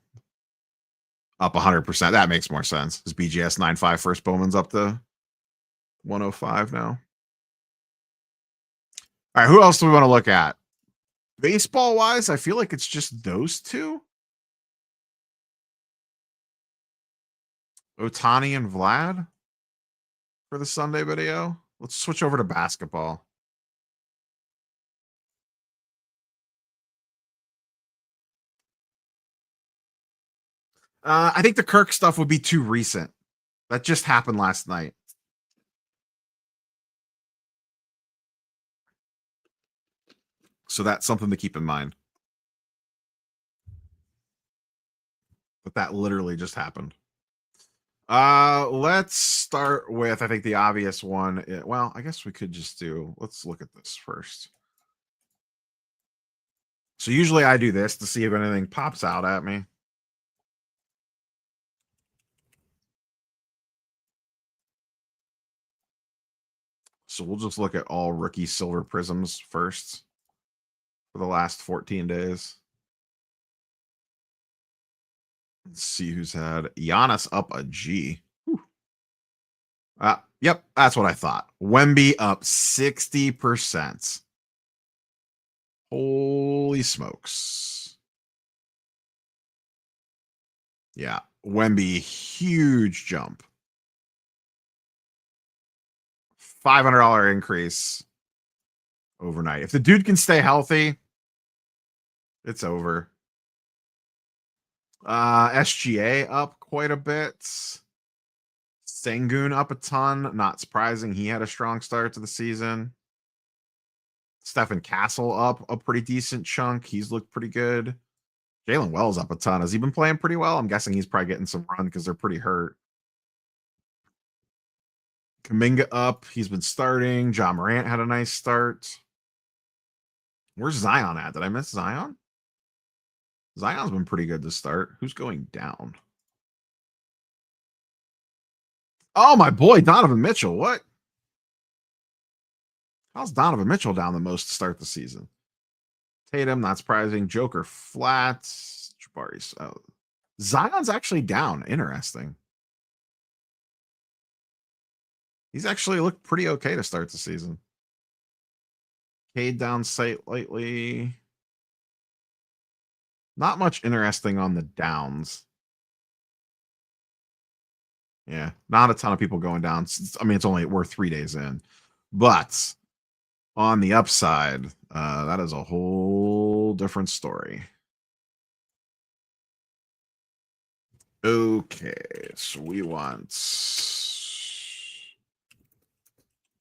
Up 100%. That makes more sense. Is BGS 9.5 first Bowman's up to 105 now? All right, who else do we want to look at? Baseball wise, I feel like it's just those two. Otani and Vlad for the Sunday video. Let's switch over to basketball. I think the Kirk stuff would be too recent. That just happened last night. So that's something to keep in mind. But that literally just happened. Let's start with, I think the obvious one. Well, I guess we could just let's look at this first. So usually I do this to see if anything pops out at me. So we'll just look at all rookie silver prisms first for the last 14 days. Let's see who's had Giannis up a G. Yep, that's what I thought. Wemby up 60%. Holy smokes. Yeah, Wemby, huge jump. $500 increase overnight. If the dude can stay healthy, it's over. SGA up quite a bit. Sengun up a ton. Not surprising. He had a strong start to the season. Stephen Castle up a pretty decent chunk. He's looked pretty good. Jalen Wells up a ton. Has he been playing pretty well? I'm guessing he's probably getting some run because they're pretty hurt. Kuminga up. He's been starting. John Morant had a nice start. Where's Zion at? Did I miss Zion? Zion's been pretty good to start. Who's going down? Oh, my boy, Donovan Mitchell. What? How's Donovan Mitchell down the most to start the season? Tatum, not surprising. Joker flat. Jabari's. Zion's actually down. Interesting. He's actually looked pretty okay to start the season. Cade down slightly. Not much interesting on the downs. Yeah, not a ton of people going down. I mean, we're 3 days in, but on the upside, that is a whole different story. Okay, so we want.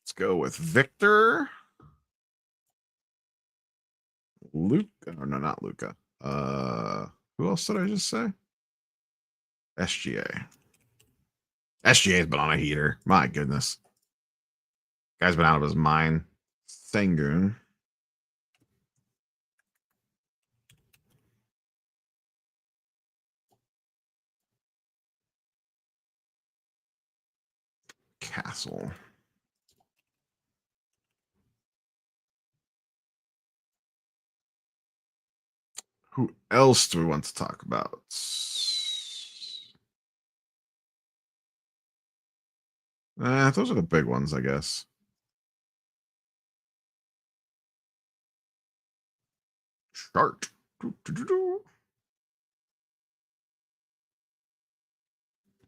Let's go with Victor. Luke. Oh, no, not Luca. Who else did I just say? SGA. SGA's been on a heater. My goodness. Guy's been out of his mind. Sengun. Castle. Who else do we want to talk about? Those are the big ones, I guess. Chart.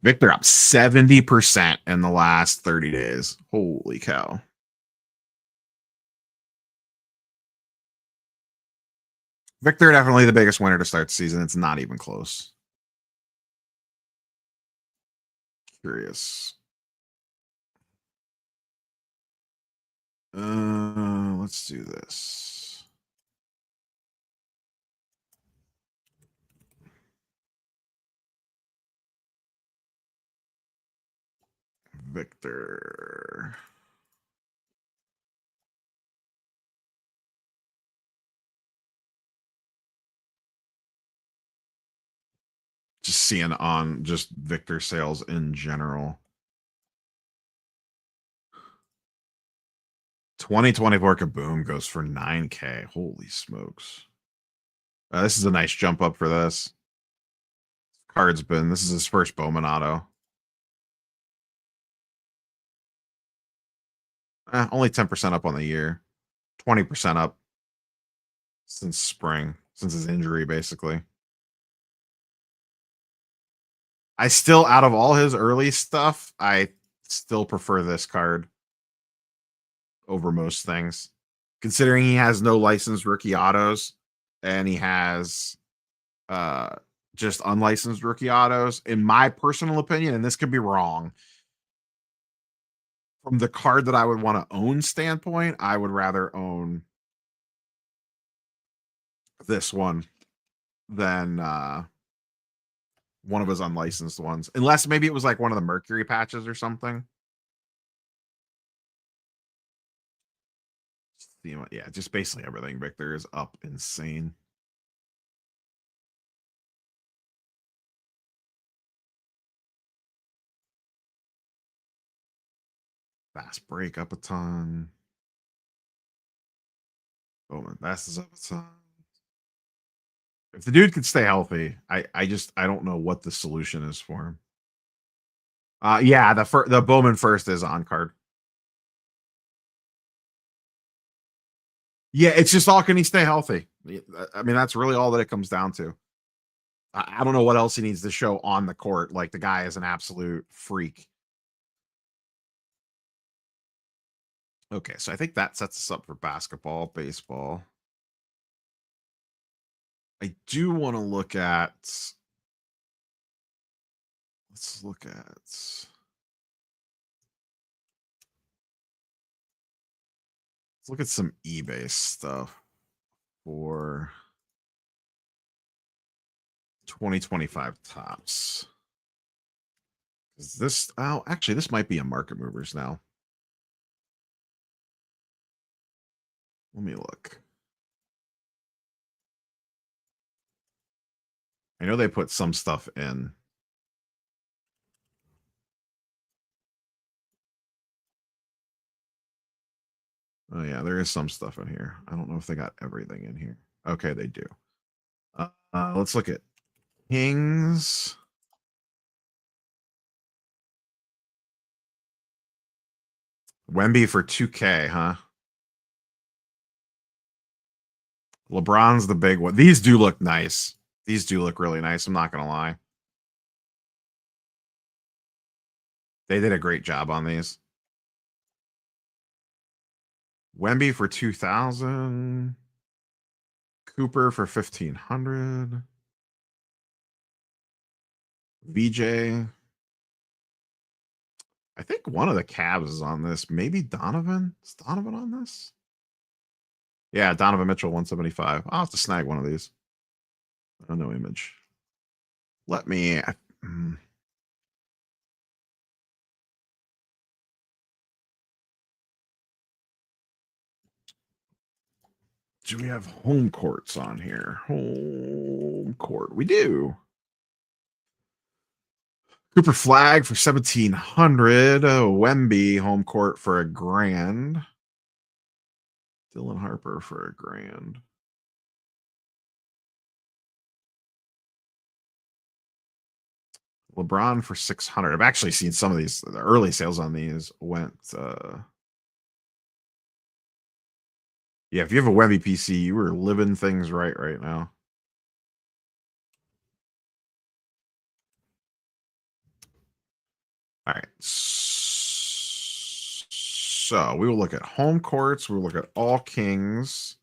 Victor up 70% in the last 30 days. Holy cow. Victor definitely the biggest winner to start the season. It's not even close. Curious. Let's do this. Victor. Just seeing on just Victor sales in general. 2024 Kaboom goes for 9K. Holy smokes. This is a nice jump up for this. Card's been, this is his first Bowman auto. Only 10% up on the year. 20% up since spring, since his injury, basically. I still, out of all his early stuff, I still prefer this card over most things, considering he has no licensed rookie autos and he has just unlicensed rookie autos. In my personal opinion, and this could be wrong, from the card that I would want to own standpoint, I would rather own this one than one of his unlicensed ones, unless maybe it was like one of the Mercury patches or something. Yeah, just basically everything. Victor is up insane. Fast break up a ton. Bowman Best is up a ton. If the dude could stay healthy, I don't know what the solution is for him. Yeah, the Bowman first is on card. Yeah, it's just all, can he stay healthy? I mean, that's really all that it comes down to. I don't know what else he needs to show on the court. Like, the guy is an absolute freak. Okay, so I think that sets us up for basketball, baseball. I do want to look at. Let's look at some eBay stuff for 2025 tops. Is this, oh, actually, this might be a Market Movers now. Let me look. I know they put some stuff in. Oh yeah, there is some stuff in here. I don't know if they got everything in here. Okay, they do. Let's look at Kings. Wemby for 2K, huh? LeBron's the big one. These do look nice. These do look really nice. I'm not going to lie. They did a great job on these. Wemby for 2,000. Cooper for 1,500. VJ. I think one of the Cavs is on this. Maybe Donovan. Is Donovan on this? Yeah, Donovan Mitchell, 175. I'll have to snag one of these. No image. Let me. Do we have home courts on here? Home court. We do. Cooper Flag for 1,700. Wemby home court for $1,000. Dylan Harper for $1,000. LeBron for 600. I've actually seen some of these. The early sales on these went. Yeah, if you have a Wemby PC, you are living things right now. All right. So we will look at home courts. We will look at all kings.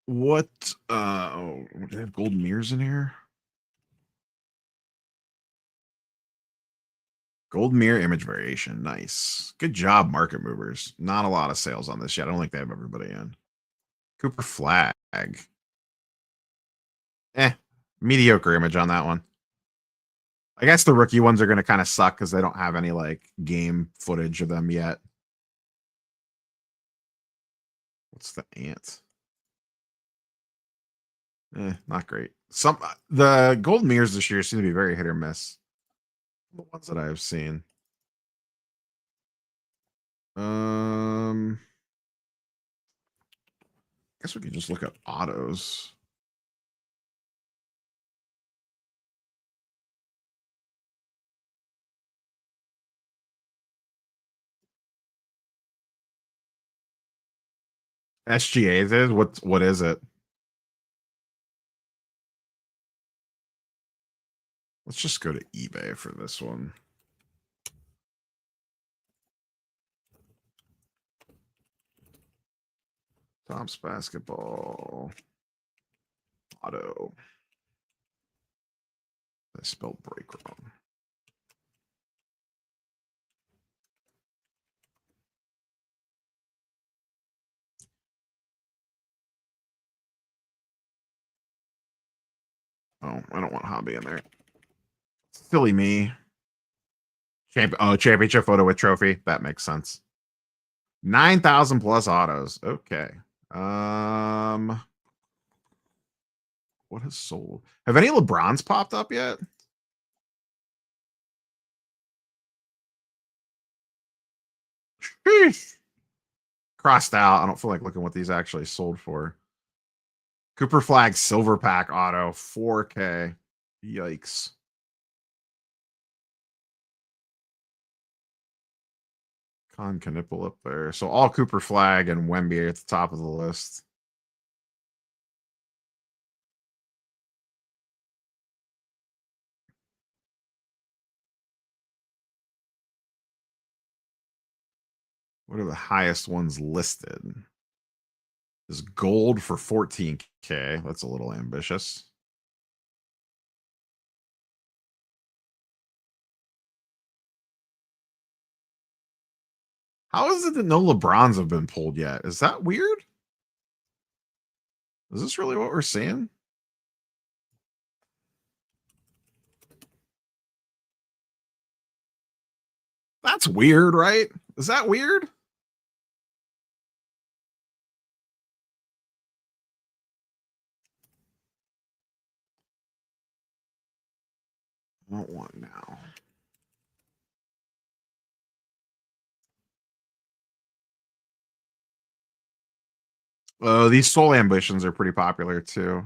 What do they have gold mirrors in here? Gold mirror image variation. Nice. Good job, market movers. Not a lot of sales on this yet. I don't think they have everybody in. Cooper Flag. Mediocre image on that one. I guess the rookie ones are going to kind of suck because they don't have any like game footage of them yet. What's the ant? Not great. The gold mirrors this year seem to be very hit or miss. The ones that I have seen. I guess we can just look at autos. SGA's is what is it? Let's just go to eBay for this one. Topps basketball auto. I spelled break wrong. Oh, I don't want hobby in there. Silly me. Championship photo with trophy. That makes sense. 9,000 plus autos. Okay. What has sold? Have any LeBrons popped up yet? Sheesh. Crossed out. I don't feel like looking what these actually sold for. Cooper Flag silver pack auto 4K. Yikes. Con Knipple up there. So all Cooper Flag and Wemby at the top of the list. What are the highest ones listed? Is gold for 14K. That's a little ambitious. How is it that no LeBrons have been pulled yet? Is that weird? Is this really what we're seeing? That's weird, right? Is that weird? I don't want now. These soul ambitions are pretty popular too.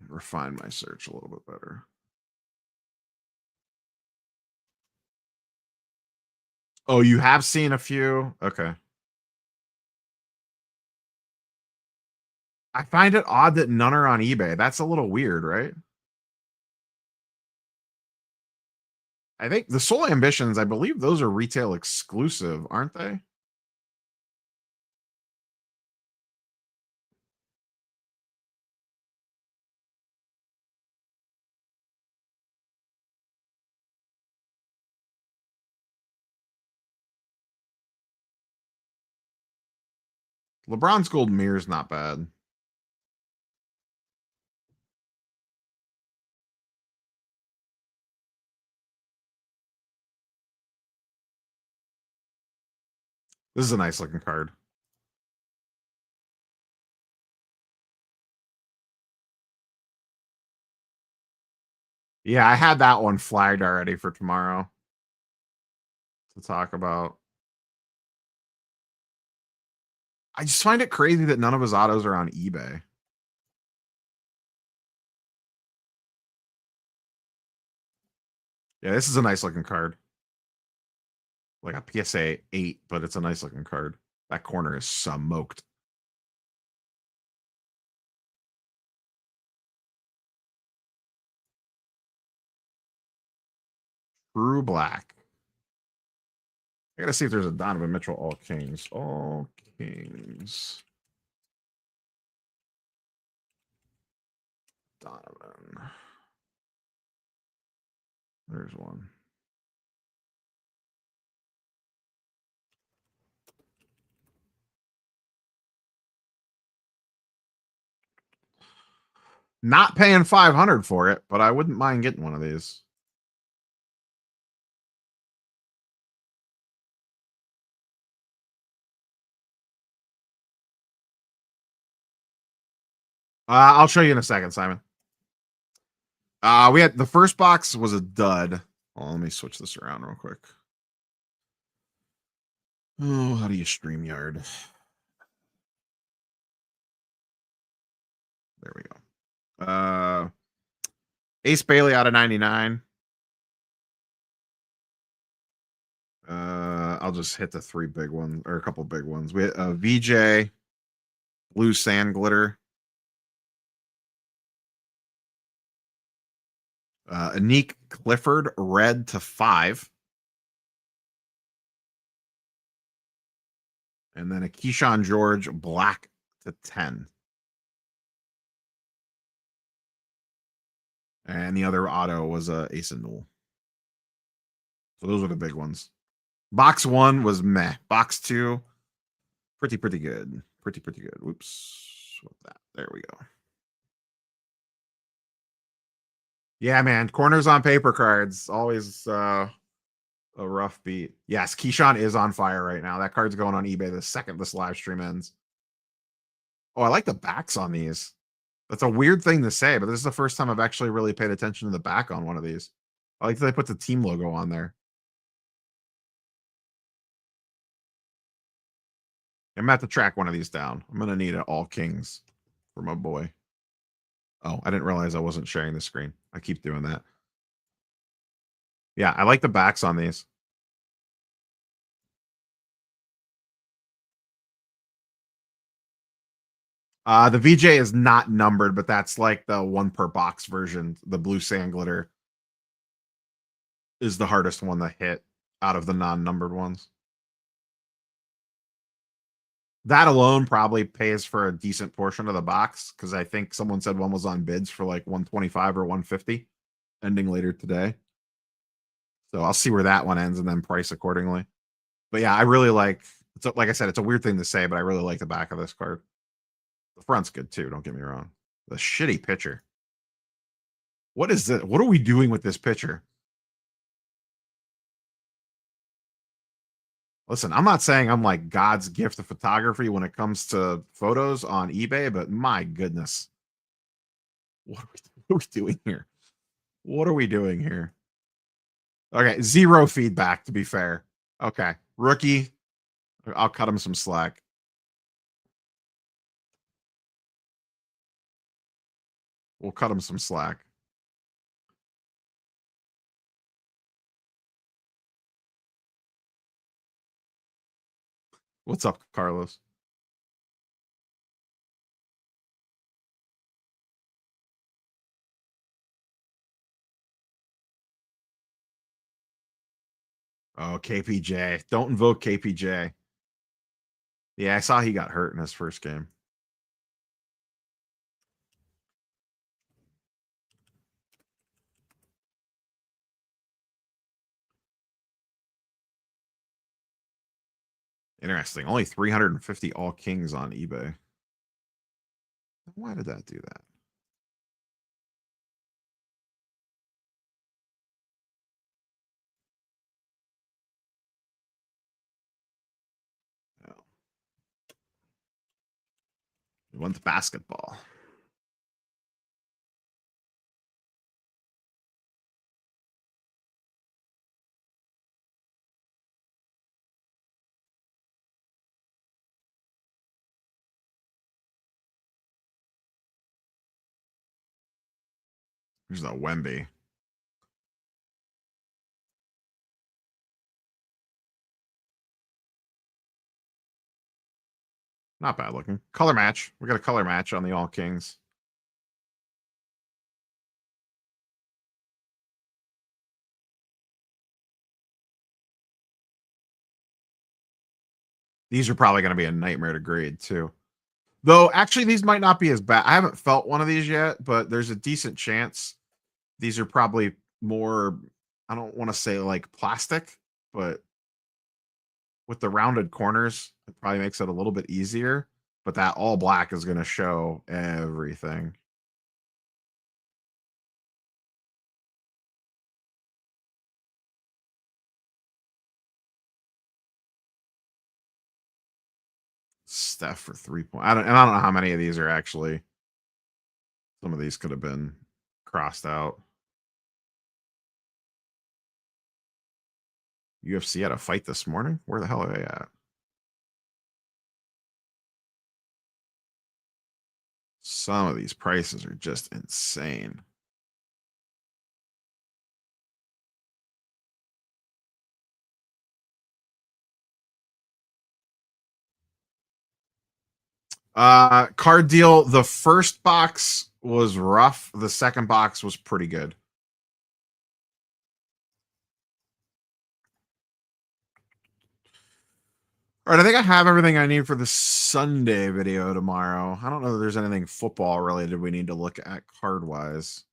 Refine my search a little bit better. Oh, you have seen a few? Okay. I find it odd that none are on eBay. That's a little weird, right? I think the Soul Ambitions, I believe those are retail exclusive, aren't they? LeBron's gold mirror is not bad. This is a nice looking card. Yeah, I had that one flagged already for tomorrow to talk about. I just find it crazy that none of his autos are on eBay. Yeah, this is a nice looking card. Like a PSA 8, but it's a nice looking card. That corner is smoked. True black. I gotta see if there's a Donovan Mitchell All Kings. All Kings. Donovan. There's one. Not paying 500 for it, but I wouldn't mind getting one of these. I'll show you in a second, Simon. We had the first box was a dud. Well, let me switch this around real quick. Oh, how do you StreamYard? There we go. Ace Bailey out of 99. I'll just hit the three big ones or a couple big ones. We had VJ, Blue Sand Glitter, Anik Clifford, red to 5. And then a Keyshawn George, black to 10. And the other auto was a Ace and Newell. So those were the big ones. Box 1 was meh. Box 2, pretty good. Pretty good. Whoops. What that? There we go. Yeah, man. Corners on paper cards. Always a rough beat. Yes, Keyshawn is on fire right now. That card's going on eBay the second this live stream ends. Oh, I like the backs on these. That's a weird thing to say, but this is the first time I've actually really paid attention to the back on one of these. I like that they put the team logo on there. I'm gonna have to track one of these down. I'm gonna need an all kings for my boy. Oh, I didn't realize I wasn't sharing the screen. I keep doing that. Yeah, I like the backs on these. The VJ is not numbered, but that's like the one per box version. The Blue Sand Glitter is the hardest one to hit out of the non-numbered ones. That alone probably pays for a decent portion of the box because I think someone said one was on bids for like 125 or 150 ending later today. So I'll see where that one ends and then price accordingly. But yeah, I really like it's like I said, it's a weird thing to say, but I really like the back of this card. The front's good too, don't get me wrong. The shitty pitcher. What is it? What are we doing with this pitcher? Listen, I'm not saying I'm like God's gift of photography when it comes to photos on eBay, but my goodness. What are we doing here? What are we doing here? Okay, 0 feedback to be fair. Okay, rookie. I'll cut him some slack. We'll cut him some slack. What's up, Carlos? Oh, KPJ. Don't invoke KPJ. Yeah, I saw he got hurt in his first game. Interesting. Only 350 all kings on eBay. Why did that do that? went to basketball. There's a Wemby. Not bad looking. Color match. We got a color match on the All Kings. These are probably going to be a nightmare to grade too. Though actually these might not be as bad. I haven't felt one of these yet, but there's a decent chance these are probably more, I don't want to say like plastic, but with the rounded corners, it probably makes it a little bit easier. But that all black is going to show everything. Steph for 3 point. I don't know how many of these are actually. Some of these could have been crossed out. UFC had a fight this morning. Where the hell are they at? Some of these prices are just insane. Card deal. The first box was rough. The second box was pretty good. All right, I think I have everything I need for the Sunday video tomorrow. I don't know if there's anything football related we need to look at card wise.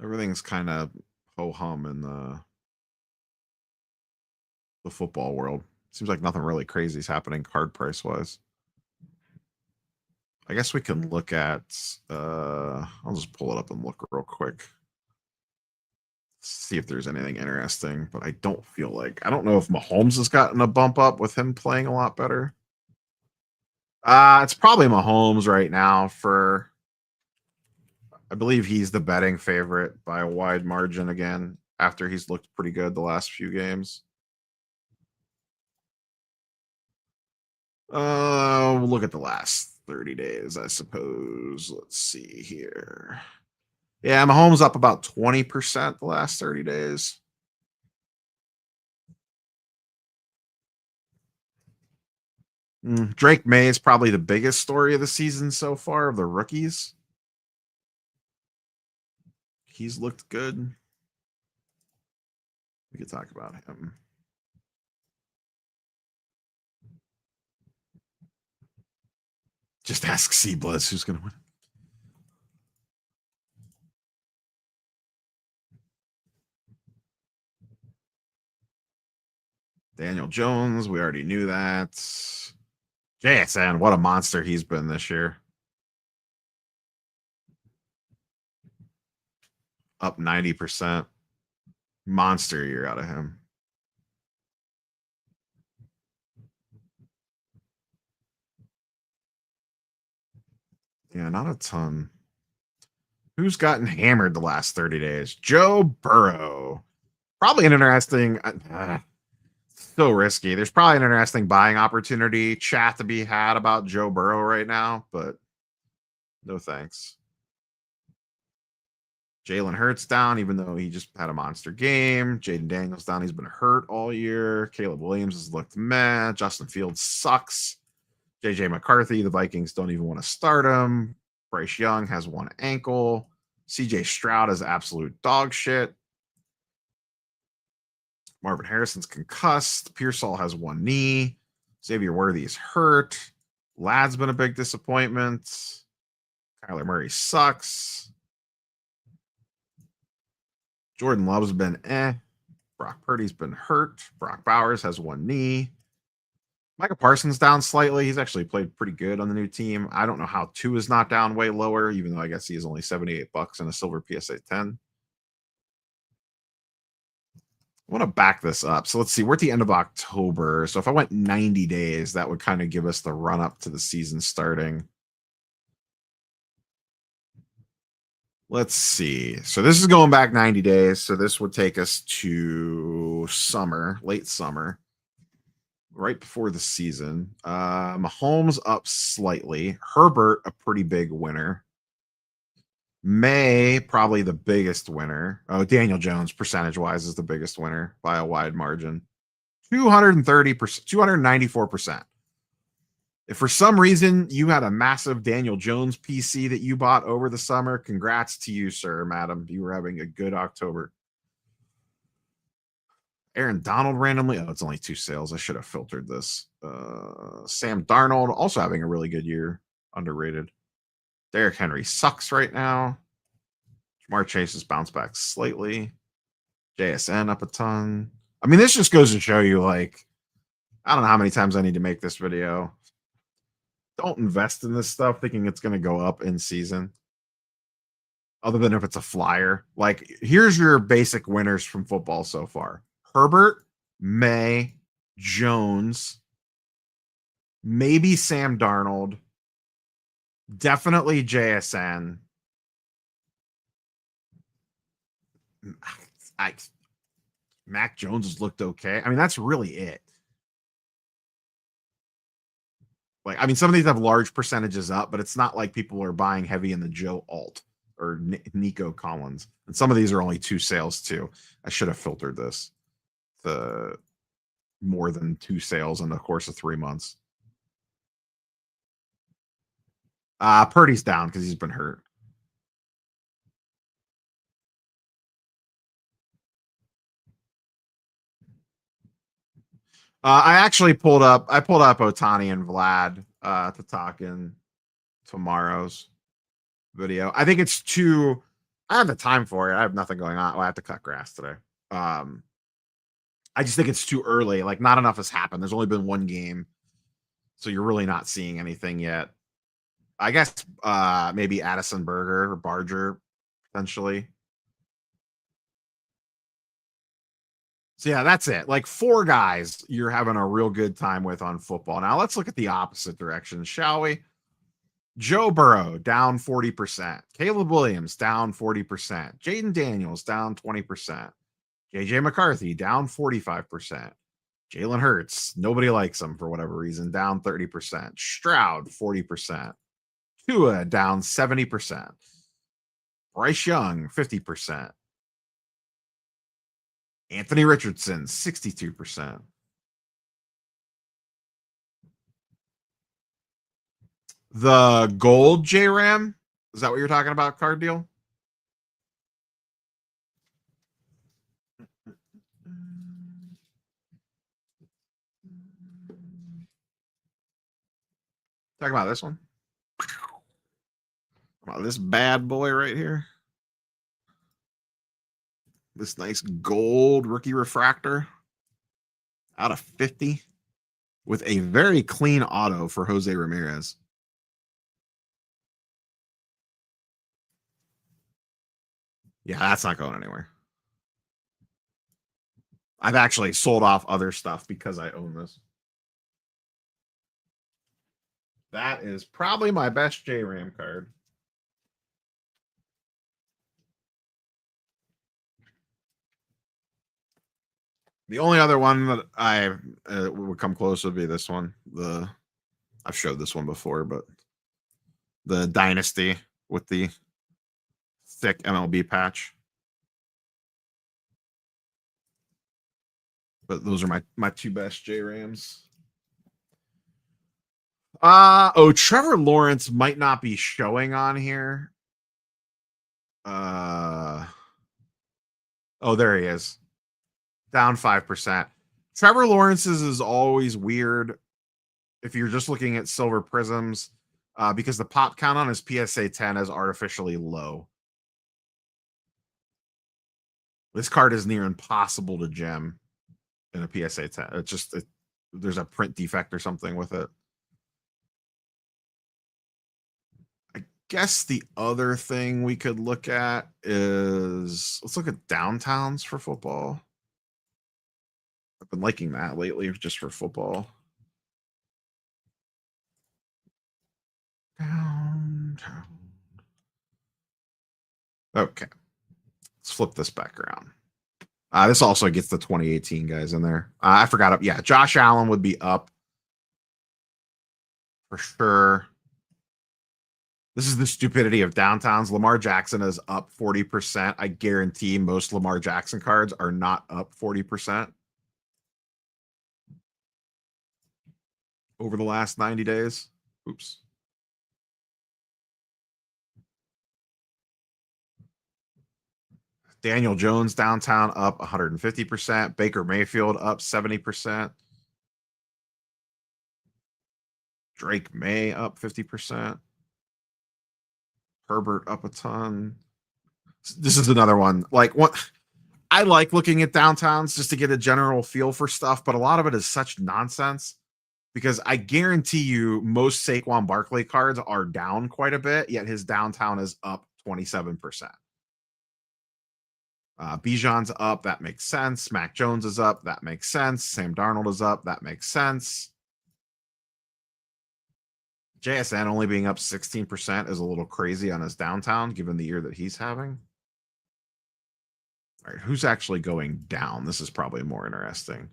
Everything's kind of ho hum in the football world. Seems like nothing really crazy is happening card price wise. I guess we can look at I'll just pull it up and look real quick. See if there's anything interesting, but I don't feel like, I don't know if Mahomes has gotten a bump up with him playing a lot better. It's probably Mahomes right now for, I believe he's the betting favorite by a wide margin again after he's looked pretty good the last few games. We'll look at the last 30 days, I suppose. Let's see here. Yeah, Mahomes up about 20% the last 30 days. Drake May is probably the biggest story of the season so far of the rookies. He's looked good. We could talk about him. Just ask Seabless who's going to win. Daniel Jones, we already knew that. JSN, what a monster he's been this year. Up 90%. Monster year out of him. Yeah, not a ton. Who's gotten hammered the last 30 days? Joe Burrow. Probably an interesting, so risky. There's probably an interesting buying opportunity chat to be had about Joe Burrow right now, but no thanks. Jalen Hurts down, even though he just had a monster game. Jaden Daniels down. He's been hurt all year. Caleb Williams has looked meh. Justin Fields sucks. JJ McCarthy, the Vikings don't even want to start him. Bryce Young has one ankle. CJ Stroud is absolute dog shit. Marvin Harrison's concussed. Pearsall has one knee. Xavier Worthy is hurt. Ladd's been a big disappointment. Kyler Murray sucks. Jordan Love's been Brock Purdy's been hurt. Brock Bowers has one knee. Micah Parsons down slightly. He's actually played pretty good on the new team. I don't know how 2 is not down way lower, even though I guess he is only $78 and a silver PSA 10. I want to back this up. So let's see. We're at the end of October. So if I went 90 days, that would kind of give us the run up to the season starting. Let's see. So this is going back 90 days. So this would take us to summer, late summer, right before the season. Mahomes up slightly. Herbert, a pretty big winner. May, probably the biggest winner. Oh, Daniel Jones, percentage wise, is the biggest winner by a wide margin. 230%, 294%. If for some reason you had a massive Daniel Jones PC that you bought over the summer, congrats to you, sir, madam. You were having a good October. Aaron Donald randomly. Oh, it's only 2 sales. I should have filtered this. Sam Darnold also having a really good year. Underrated. Derrick Henry sucks right now. Jamar Chase has bounced back slightly. JSN up a ton. I mean, this just goes to show you, like, I don't know how many times I need to make this video. Don't invest in this stuff thinking it's going to go up in season. Other than if it's a flyer. Like, here's your basic winners from football so far. Herbert, May, Jones, maybe Sam Darnold, definitely JSN. Mac Jones has looked okay. I mean, that's really it. Like, I mean, some of these have large percentages up, but it's not like people are buying heavy in the Joe Alt or Nico Collins. And some of these are only 2 sales too. I should have filtered this to more than 2 sales in the course of 3 months. Purdy's down because he's been hurt. I actually pulled up Otani and Vlad to talk in tomorrow's video. I think it's too. I have the time for it. I have nothing going on. Well, I have to cut grass today. I just think it's too early. Like, not enough has happened. There's only been 1 game, so you're really not seeing anything yet. I guess maybe Addison Berger or Barger potentially. So yeah, that's it. Like 4 guys you're having a real good time with on football. Now let's look at the opposite direction, shall we? Joe Burrow down 40%. Caleb Williams down 40%. Jaden Daniels down 20%. JJ McCarthy down 45%. Jalen Hurts, nobody likes him for whatever reason, down 30%. Stroud, 40%. Tua down 70%. Bryce Young, 50%. Anthony Richardson, 62%. The gold JRAM, is that what you're talking about, card deal? Talking about this one? About this bad boy right here? This nice gold rookie refractor out of 50 with a very clean auto for Jose Ramirez. Yeah, that's not going anywhere. I've actually sold off other stuff because I own this. That is probably my best JRAM card. The only other one that I would come close would be this one. I've showed this one before, but the Dynasty with the thick MLB patch. But those are my 2 best JRAMs. Trevor Lawrence might not be showing on here. Oh, there he is. Down 5%. Trevor Lawrence's is always weird if you're just looking at silver prisms, because the pop count on his PSA 10 is artificially low. This card is near impossible to gem in a PSA 10. It's just there's a print defect or something with it. I guess the other thing we could look at is, let's look at downtowns for football. I've been liking that lately just for football. Downtown. Okay. Let's flip this back around. This also gets the 2018 guys in there. I forgot. Yeah, Josh Allen would be up for sure. This is the stupidity of downtowns. Lamar Jackson is up 40%. I guarantee most Lamar Jackson cards are not up 40% over the last 90 days. Oops. Daniel Jones downtown up 150%. Baker Mayfield up 70%. Drake May up 50%. Herbert up a ton. This is another one. Like what I like looking at downtowns just to get a general feel for stuff, but a lot of it is such nonsense because I guarantee you most Saquon Barkley cards are down quite a bit, yet his downtown is up 27%. Bijan's up, that makes sense. Mac Jones is up, that makes sense. Sam Darnold is up, that makes sense. JSN only being up 16% is a little crazy on his downtown, given the year that he's having. All right, who's actually going down? This is probably more interesting.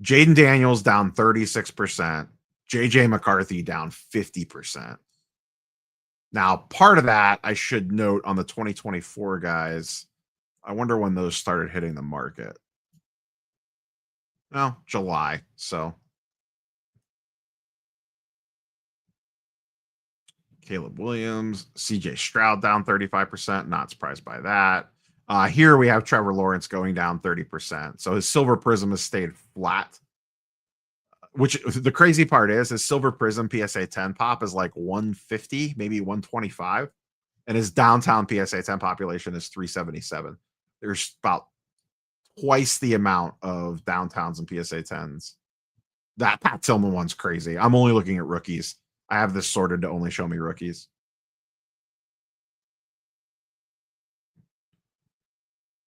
Jaden Daniels down 36%. JJ McCarthy down 50%. Now, part of that, I should note on the 2024 guys, I wonder when those started hitting the market. No, July. So Caleb Williams, CJ Stroud down 35%. Not surprised by that. Here we have Trevor Lawrence going down 30%. So his Silver Prism has stayed flat. Which the crazy part is his Silver Prism PSA 10 pop is like 150, maybe 125. And his downtown PSA 10 population is 377. There's about twice the amount of downtowns and PSA 10s. That Pat Tillman one's crazy. I'm only looking at rookies. I have this sorted to only show me rookies.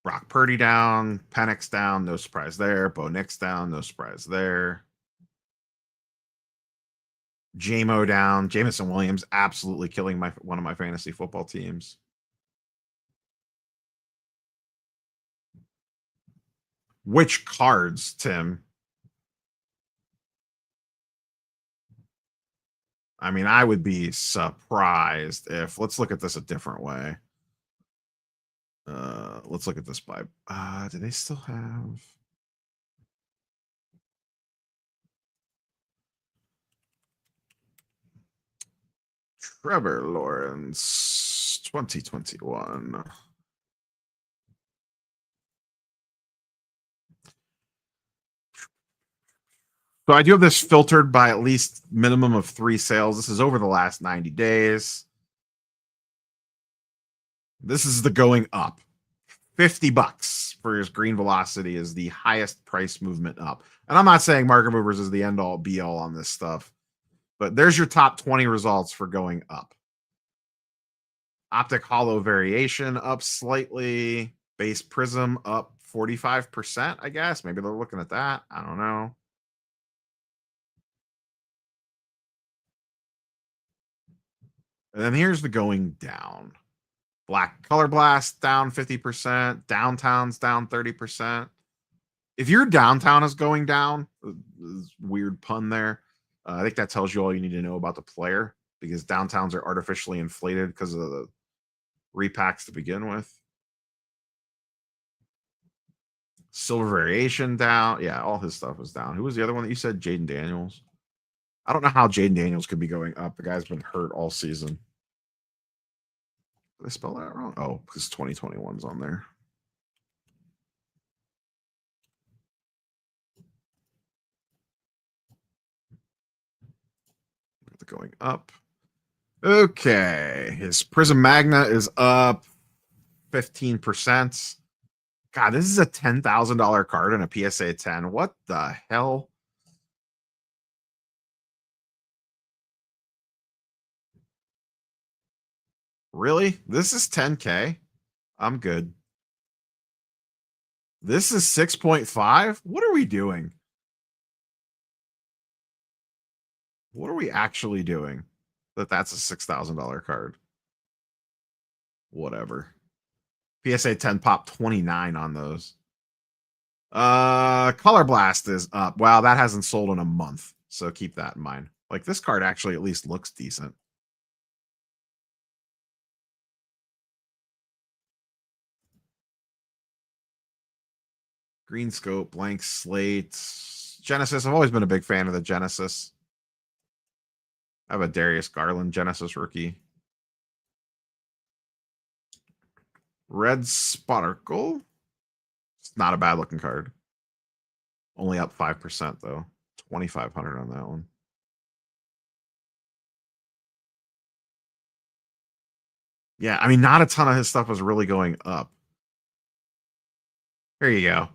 Brock Purdy down, Penix down, no surprise there. Bo Nix down, no surprise there. JMO down, Jameson Williams absolutely killing one of my fantasy football teams. Which cards, Tim? I mean, I would be surprised if, let's look at this a different way. Let's look at this by, do they still have? Trevor Lawrence, 2021. So I do have this filtered by at least minimum of 3 sales. This is over the last 90 days. This is the going up. $50 for his green velocity is the highest price movement up. And I'm not saying Market Movers is the end all be all on this stuff, but there's your top 20 results for going up. Optic Hollow Variation up slightly. Base Prism up 45%, I guess. Maybe they're looking at that. I don't know. And then here's the going down. Black Color Blast down 50%. Downtown's down 30%. If your downtown is going down, weird pun there. I think that tells you all you need to know about the player because downtowns are artificially inflated because of the repacks to begin with. Silver Variation down. Yeah, all his stuff is down. Who was the other one that you said? Jaden Daniels. I don't know how Jaden Daniels could be going up. The guy's been hurt all season. Did I spell that wrong? Oh, because 2021's on there. Going up. Okay. His Prism Magna is up 15%. God, this is a $10,000 card in a PSA 10. What the hell? Really? This is 10K? I'm good. This is 6.5. What are we doing? What are we actually doing? That's a $6,000 card. Whatever. PSA 10 pop 29 on those. Color Blast is up. Wow, that hasn't sold in a month. So keep that in mind. Like this card actually at least looks decent. Green Scope, Blank Slate, Genesis. I've always been a big fan of the Genesis. I have a Darius Garland Genesis rookie. Red Sparkle. It's not a bad looking card. Only up 5% though. 2,500 on that one. Yeah, I mean, not a ton of his stuff was really going up. Here you go.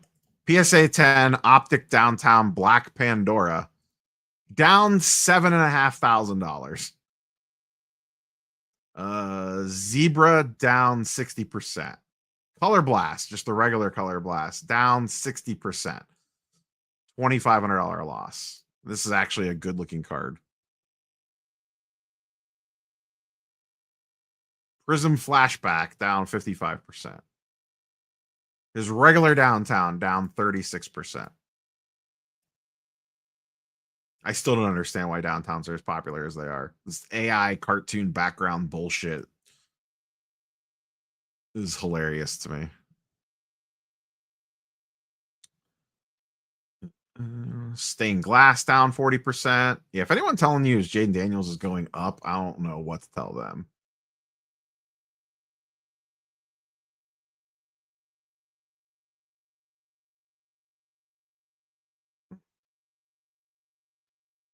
PSA 10 Optic Downtown Black Pandora. Down $7,500. Zebra down 60%. Color Blast, just the regular Color Blast, down 60%. $2,500 loss. This is actually a good looking card. Prism Flashback down 55%. His regular Downtown down 36%. I still don't understand why Downtowns are as popular as they are. This AI cartoon background bullshit is hilarious to me. Stained Glass down 40%. Yeah, if anyone telling you is Jaden Daniels is going up, I don't know what to tell them.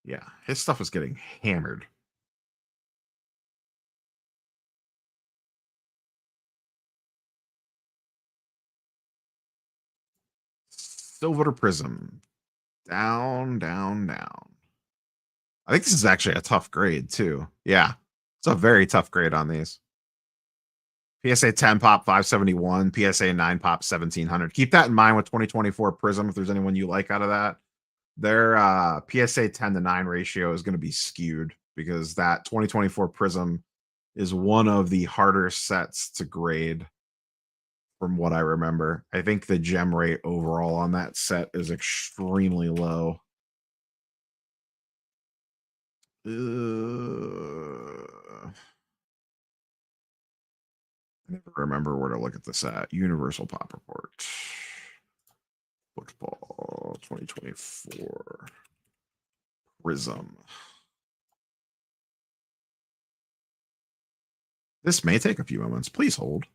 Yeah, his stuff was getting hammered. Silver Prism. Down, down, down. I think this is actually a tough grade, too. Yeah, it's a very tough grade on these. PSA 10 pop 571, PSA 9 pop 1700. Keep that in mind with 2024 Prism if there's anyone you like out of that. Their PSA 10 to 9 ratio is going to be skewed because that 2024 Prism is one of the harder sets to grade from what I remember. I think the gem rate overall on that set is extremely low. I never remember where to look at this at. Universal Pop Report. Football 2024. Prism. This may take a few moments. Please hold.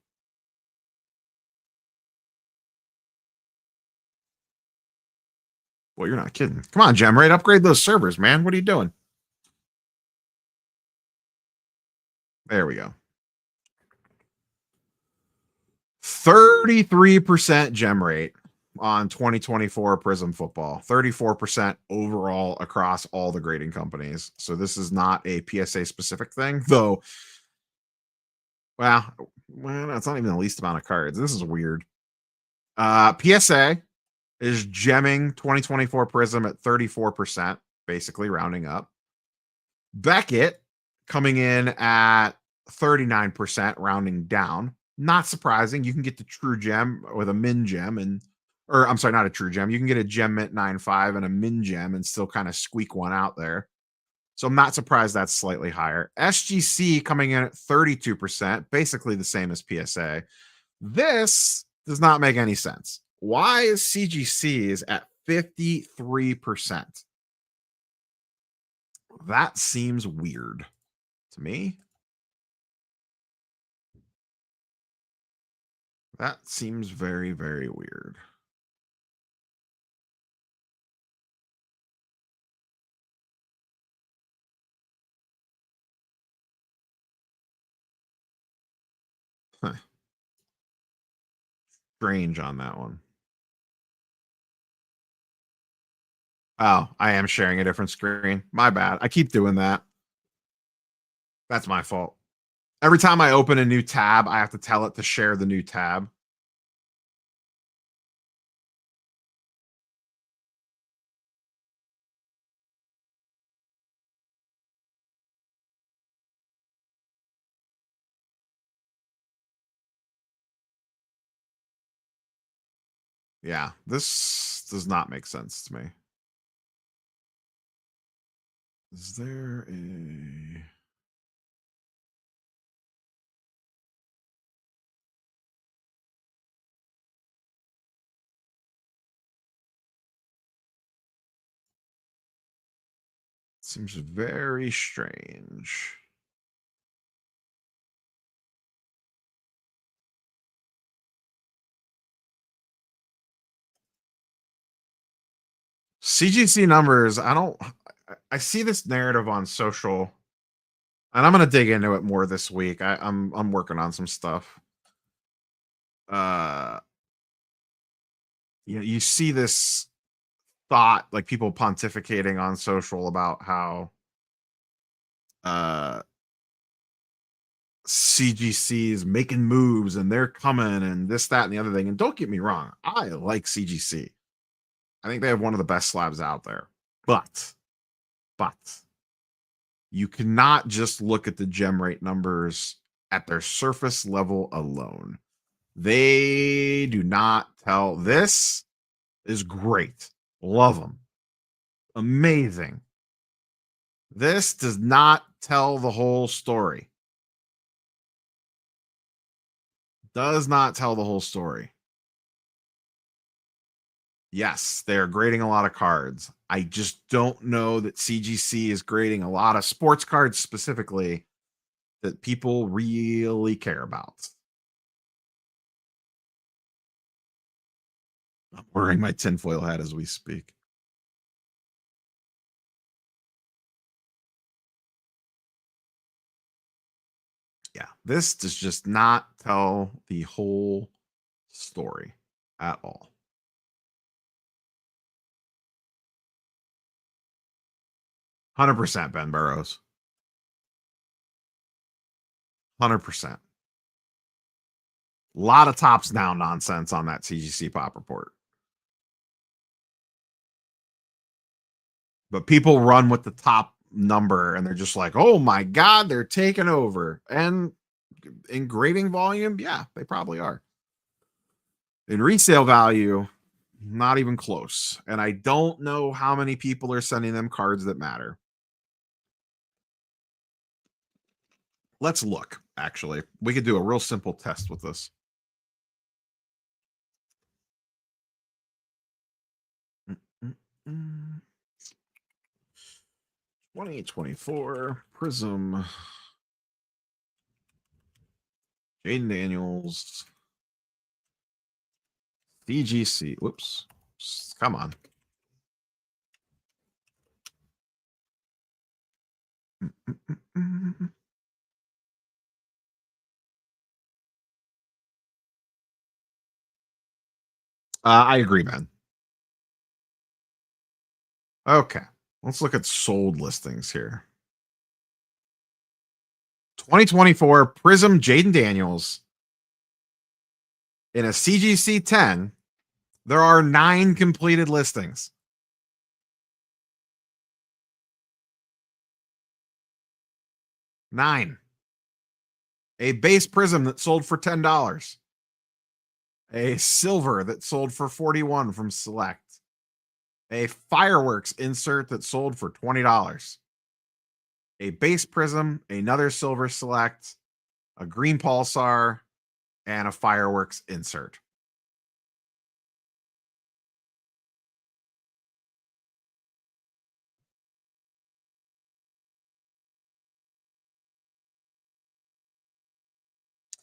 Well, you're not kidding. Come on, Gemrate. Upgrade those servers, man. What are you doing? There we go. 33% gem rate on 2024 Prism Football. 34% overall across all the grading companies. So this is not a PSA specific thing, though. Well, that's not even the least amount of cards. This is weird. PSA is gemming 2024 Prism at 34%, basically rounding up. Beckett coming in at 39%, rounding down. Not surprising. You can get the true gem with a min gem or I'm sorry, not a true gem. You can get a gem mint 9.5 and a min gem and still kind of squeak one out there. So I'm not surprised that's slightly higher. SGC coming in at 32%, basically the same as PSA. This does not make any sense. Why is CGC's at 53%? That seems weird to me. That seems very, very weird. Huh. Strange on that one. Oh, I am sharing a different screen. My bad. I keep doing that. That's my fault. Every time I open a new tab, I have to tell it to share the new tab. Yeah, this does not make sense to me. Is there a... Seems very strange. CGC numbers, I see this narrative on social, and I'm gonna dig into it more this week. I'm working on some stuff. Uh you see this thought, like people pontificating on social about how uh CGC is making moves and they're coming and this, that, and the other thing. And don't get me wrong, I like CGC. I think they have one of the best slabs out there. But you cannot just look at the gem rate numbers at their surface level alone. They do not tell. This is great. Love them. Amazing. This does not tell the whole story. Does not tell the whole story. Yes, they're grading a lot of cards. I just don't know that CGC is grading a lot of sports cards specifically that people really care about. I'm wearing my tinfoil hat as we speak. Yeah, this does just not tell the whole story at all. 100% Ben Burrows. 100%. A lot of tops down nonsense on that CGC pop report. But people run with the top number and they're just like, oh my God, they're taking over. And in grading volume, yeah, they probably are. In resale value, not even close. And I don't know how many people are sending them cards that matter. Let's look, actually. We could do a real simple test with this. Mm-mm-mm. 2024 Prism. Jaden Daniels. DGC. Whoops. Come on. I agree, man. Okay. Let's look at sold listings here. 2024 Prism Jaden Daniels in a CGC 10. There are 9 completed listings. 9. A base Prism that sold for $10. A silver that sold for 41 from Select. A fireworks insert that sold for $20. A base Prism, another silver Select, a green Pulsar, and a fireworks insert.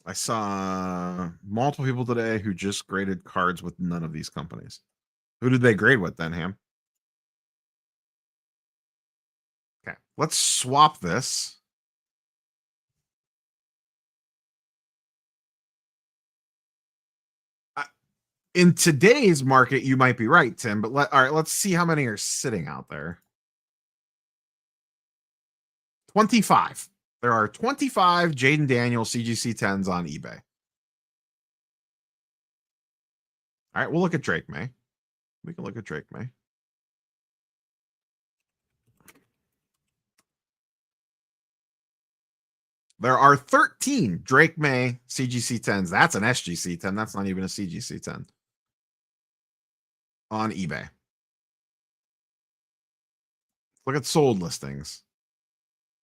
I saw multiple people today who just graded cards with none of these companies. Who did they grade with then, Ham? Okay, let's swap this. In today's market, you might be right, Tim, but all right, let's see how many are sitting out there. 25. There are 25 Jaden Daniel CGC 10s on eBay. All right, we'll look at Drake May. We can look at Drake May. There are 13 Drake May CGC 10s. That's an SGC 10. That's not even a CGC 10. on eBay. Look at sold listings.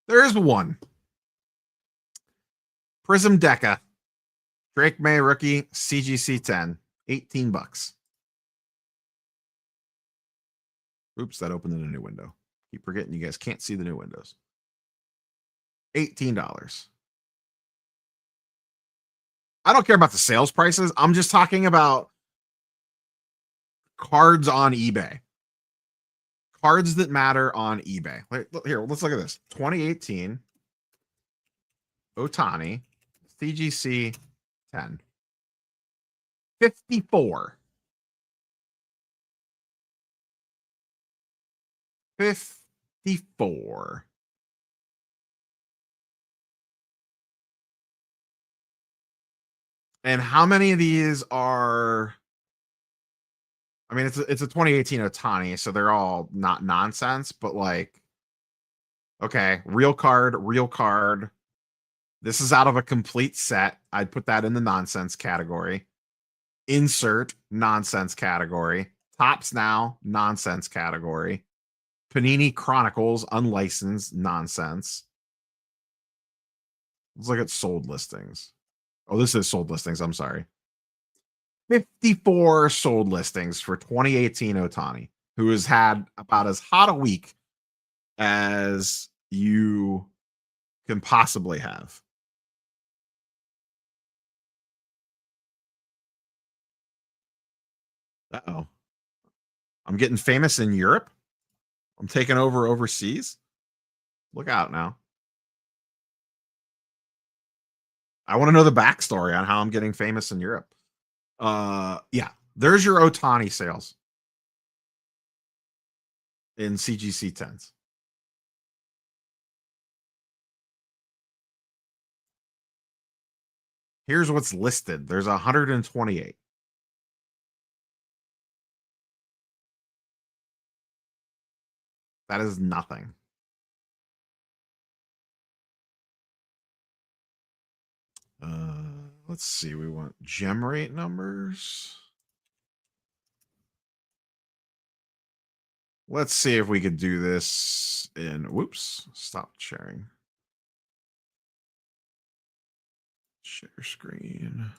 There's one. Prism Deca. Drake May rookie, CGC 10. 18 bucks. Oops, that opened in a new window. Keep forgetting you guys can't see the new windows. $18. I don't care about the sales prices. I'm just talking about cards on eBay. Cards that matter on eBay. Here, let's look at this. 2018 Ohtani CGC 10. 54. 54. And how many of these are? I mean, it's a 2018 Ohtani, so they're all not nonsense, but like, okay, real card, real card. This is out of a complete set. I'd put that in the nonsense category. Insert, nonsense category. Tops Now, nonsense category. Panini Chronicles, unlicensed, nonsense. Let's look at sold listings. Oh, this is sold listings. I'm sorry. 54 sold listings for 2018 Ohtani, who has had about as hot a week as you can possibly have. Uh-oh. I'm getting famous in Europe. I'm taking over overseas. Look out now. I want to know the backstory on how I'm getting famous in Europe. Yeah, there's your Ohtani sales in CGC 10s. Here's what's listed. There's 128. That is nothing. Let's see. We want gem rate numbers. Let's see if we could do this in, whoops, stop sharing. Share screen.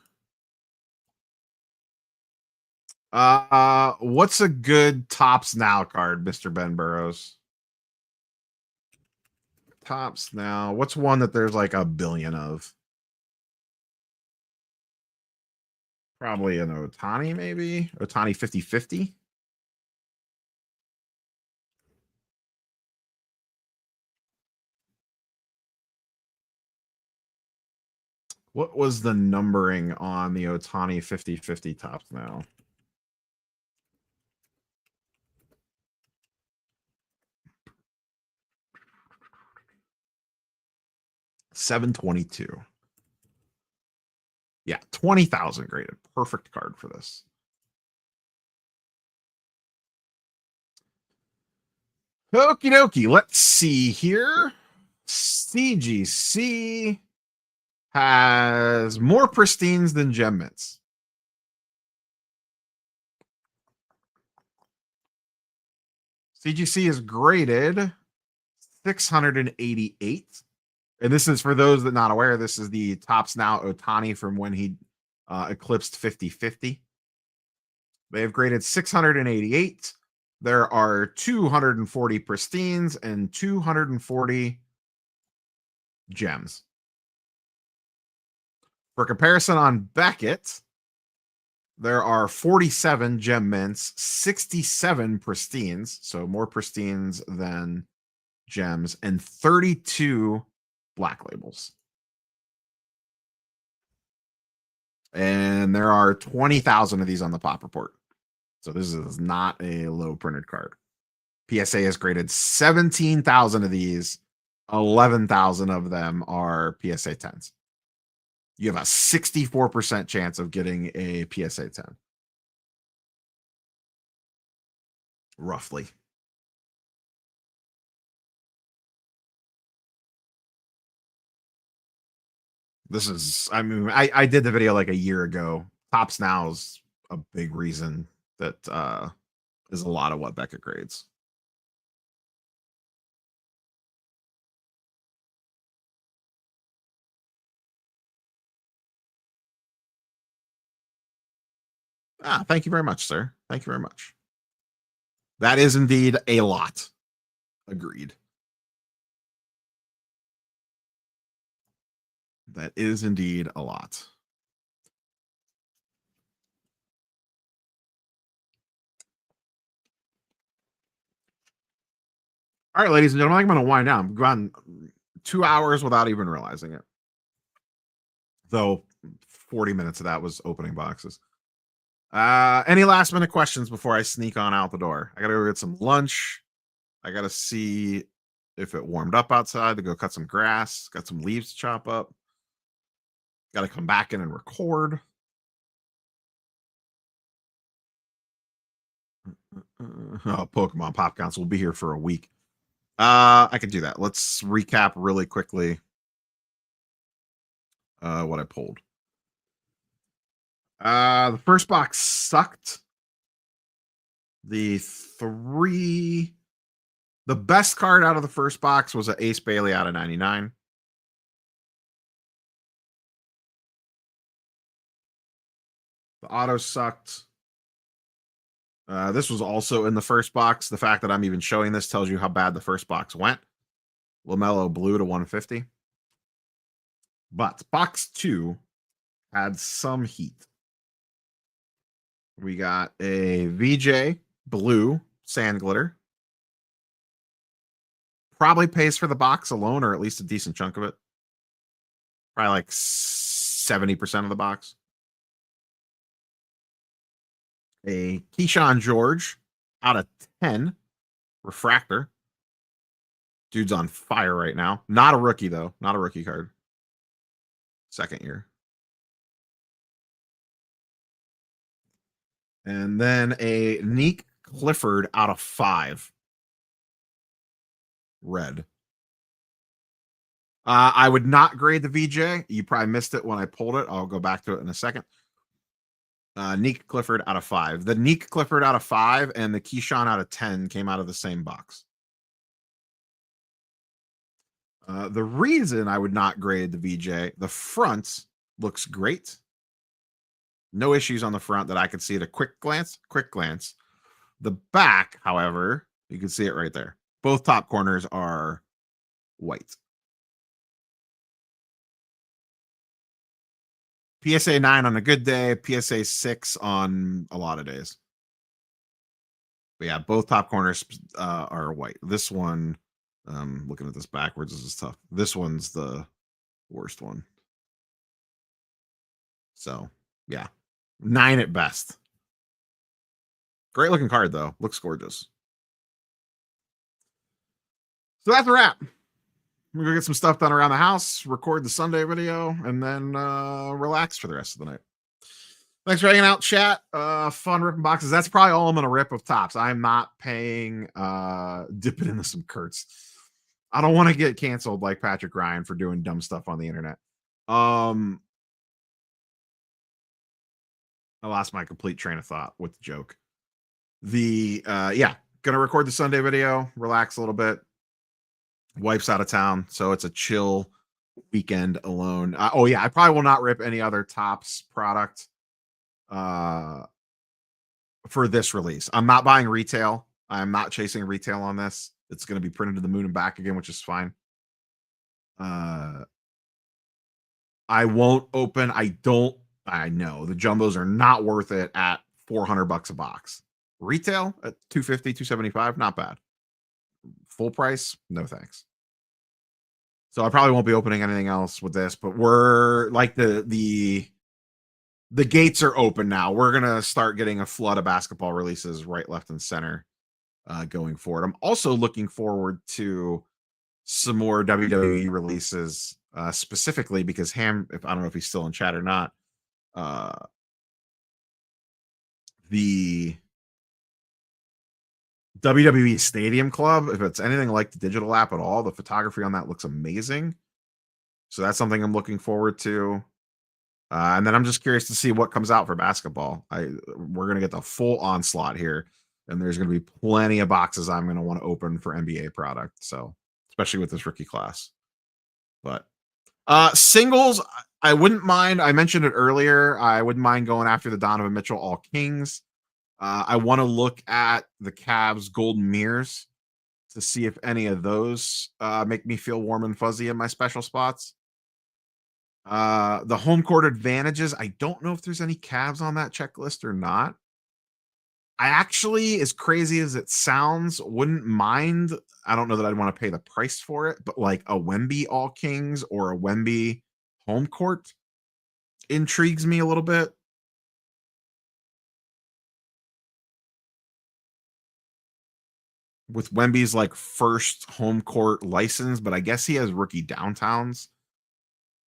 What's a good Tops Now card, Mr. Ben Burrows? Tops Now. What's one that there's like a billion of? Probably an Ohtani, maybe? Ohtani 50-50? What was the numbering on the Ohtani 50-50 Tops Now? $722. Yeah, 20,000 graded. Perfect card for this. Okie dokie. Let's see here. CGC has more pristines than gem mints. CGC is graded 688. And this is for those that not aware, this is the Tops Now Ohtani from when he eclipsed 50-50. They have graded 688. There are 240 pristines and 240 gems. For comparison on Beckett, there are 47 gem mints, 67 pristines, so more pristines than gems, and 32 black labels. And there are 20,000 of these on the pop report. So this is not a low printed card. PSA has graded 17,000 of these. 11,000 of them are PSA 10s. You have a 64% chance of getting a PSA 10. Roughly. This is, I mean, I did the video like a year ago. Tops Now is a big reason that is a lot of what Beckett grades. Thank you very much, sir. Thank you very much. That is indeed a lot. Agreed. That is indeed a lot. All right, ladies and gentlemen, I'm going to wind down. I've gone 2 hours without even realizing it. Though 40 minutes of that was opening boxes. Any last minute questions before I sneak on out the door? I got to go get some lunch. I got to see if it warmed up outside to go cut some grass. Got some leaves to chop up. Got to come back in and record. Pokemon Pop Counts will be here for a week. I can do that. Let's recap really quickly what I pulled. The first box sucked. The best card out of the first box was an Ace Bailey out of 99. The auto sucked. This was also in the first box. The fact that I'm even showing this tells you how bad the first box went. LaMelo Blue to 150. But box 2 had some heat. We got a VJ Blue Sand Glitter. Probably pays for the box alone, or at least a decent chunk of it. Probably like 70% of the box. A Keyshawn George out of 10 refractor. Dude's on fire right now. Not a rookie, though. Not a rookie card. Second year. And then a Neek Clifford out of 5. Red. I would not grade the VJ. You probably missed it when I pulled it. I'll go back to it in a second. Neek Clifford out of 5. The Neek Clifford out of 5 and the Keyshawn out of 10 came out of the same box. The reason I would not grade the VJ, the front looks great. No issues on the front that I could see at a quick glance. The back, however, you can see it right there. Both top corners are white. PSA 9 on a good day, PSA 6 on a lot of days. But yeah, both top corners are white. This one, looking at this backwards, this is tough. This one's the worst one. So yeah, 9 at best. Great looking card though. Looks gorgeous. So that's a wrap. We're gonna get some stuff done around the house, record the Sunday video, and then relax for the rest of the night. Thanks for hanging out, chat. Fun ripping boxes. That's probably all I'm gonna rip of Topps. I'm not paying dipping into some Kurtz. I don't want to get canceled like Patrick Ryan for doing dumb stuff on the internet. I lost my complete train of thought with the joke. Yeah, gonna record the Sunday video, relax a little bit. Wife's out of town, so it's a chill weekend alone. Oh yeah, I probably will not rip any other Topps product for this release. I'm not buying retail. I'm not chasing retail on this. It's going to be printed to the moon and back again, which is fine. I won't open. I know the jumbos are not worth it at $400 a box. Retail at $250, $275, not bad. Full price, no thanks. So I probably won't be opening anything else with this, but we're like the gates are open now. We're gonna start getting a flood of basketball releases right, left, and center going forward. I'm also looking forward to some more WWE releases, specifically because if I don't know if he's still in chat or not, the WWE Stadium Club, if it's anything like the digital app at all, the photography on that looks amazing. So that's something I'm looking forward to. And then I'm just curious to see what comes out for basketball. We're gonna get the full onslaught here. And there's going to be plenty of boxes I'm going to want to open for NBA product. So, especially with this rookie class. But singles, I wouldn't mind. I mentioned it earlier. I wouldn't mind going after the Donovan Mitchell All Kings. I want to look at the Cavs Golden Mirrors to see if any of those make me feel warm and fuzzy in my special spots. The home court advantages, I don't know if there's any Cavs on that checklist or not. I actually, as crazy as it sounds, wouldn't mind. I don't know that I'd want to pay the price for it, but like a Wemby All Kings or a Wemby home court intrigues me a little bit. With Wemby's like first home court license, but I guess he has rookie downtowns.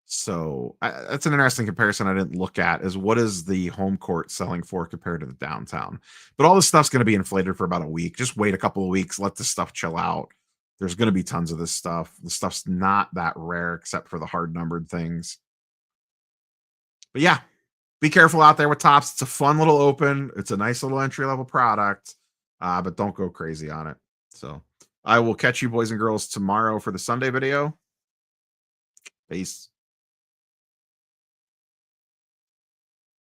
So that's an interesting comparison I didn't look at is what is the home court selling for compared to the downtown? But all this stuff's going to be inflated for about a week. Just wait a couple of weeks, let this stuff chill out. There's going to be tons of this stuff. The stuff's not that rare except for the hard numbered things. But yeah, be careful out there with Topps. It's a fun little open. It's a nice little entry level product, but don't go crazy on it. So I will catch you boys and girls tomorrow for the Sunday video. Peace.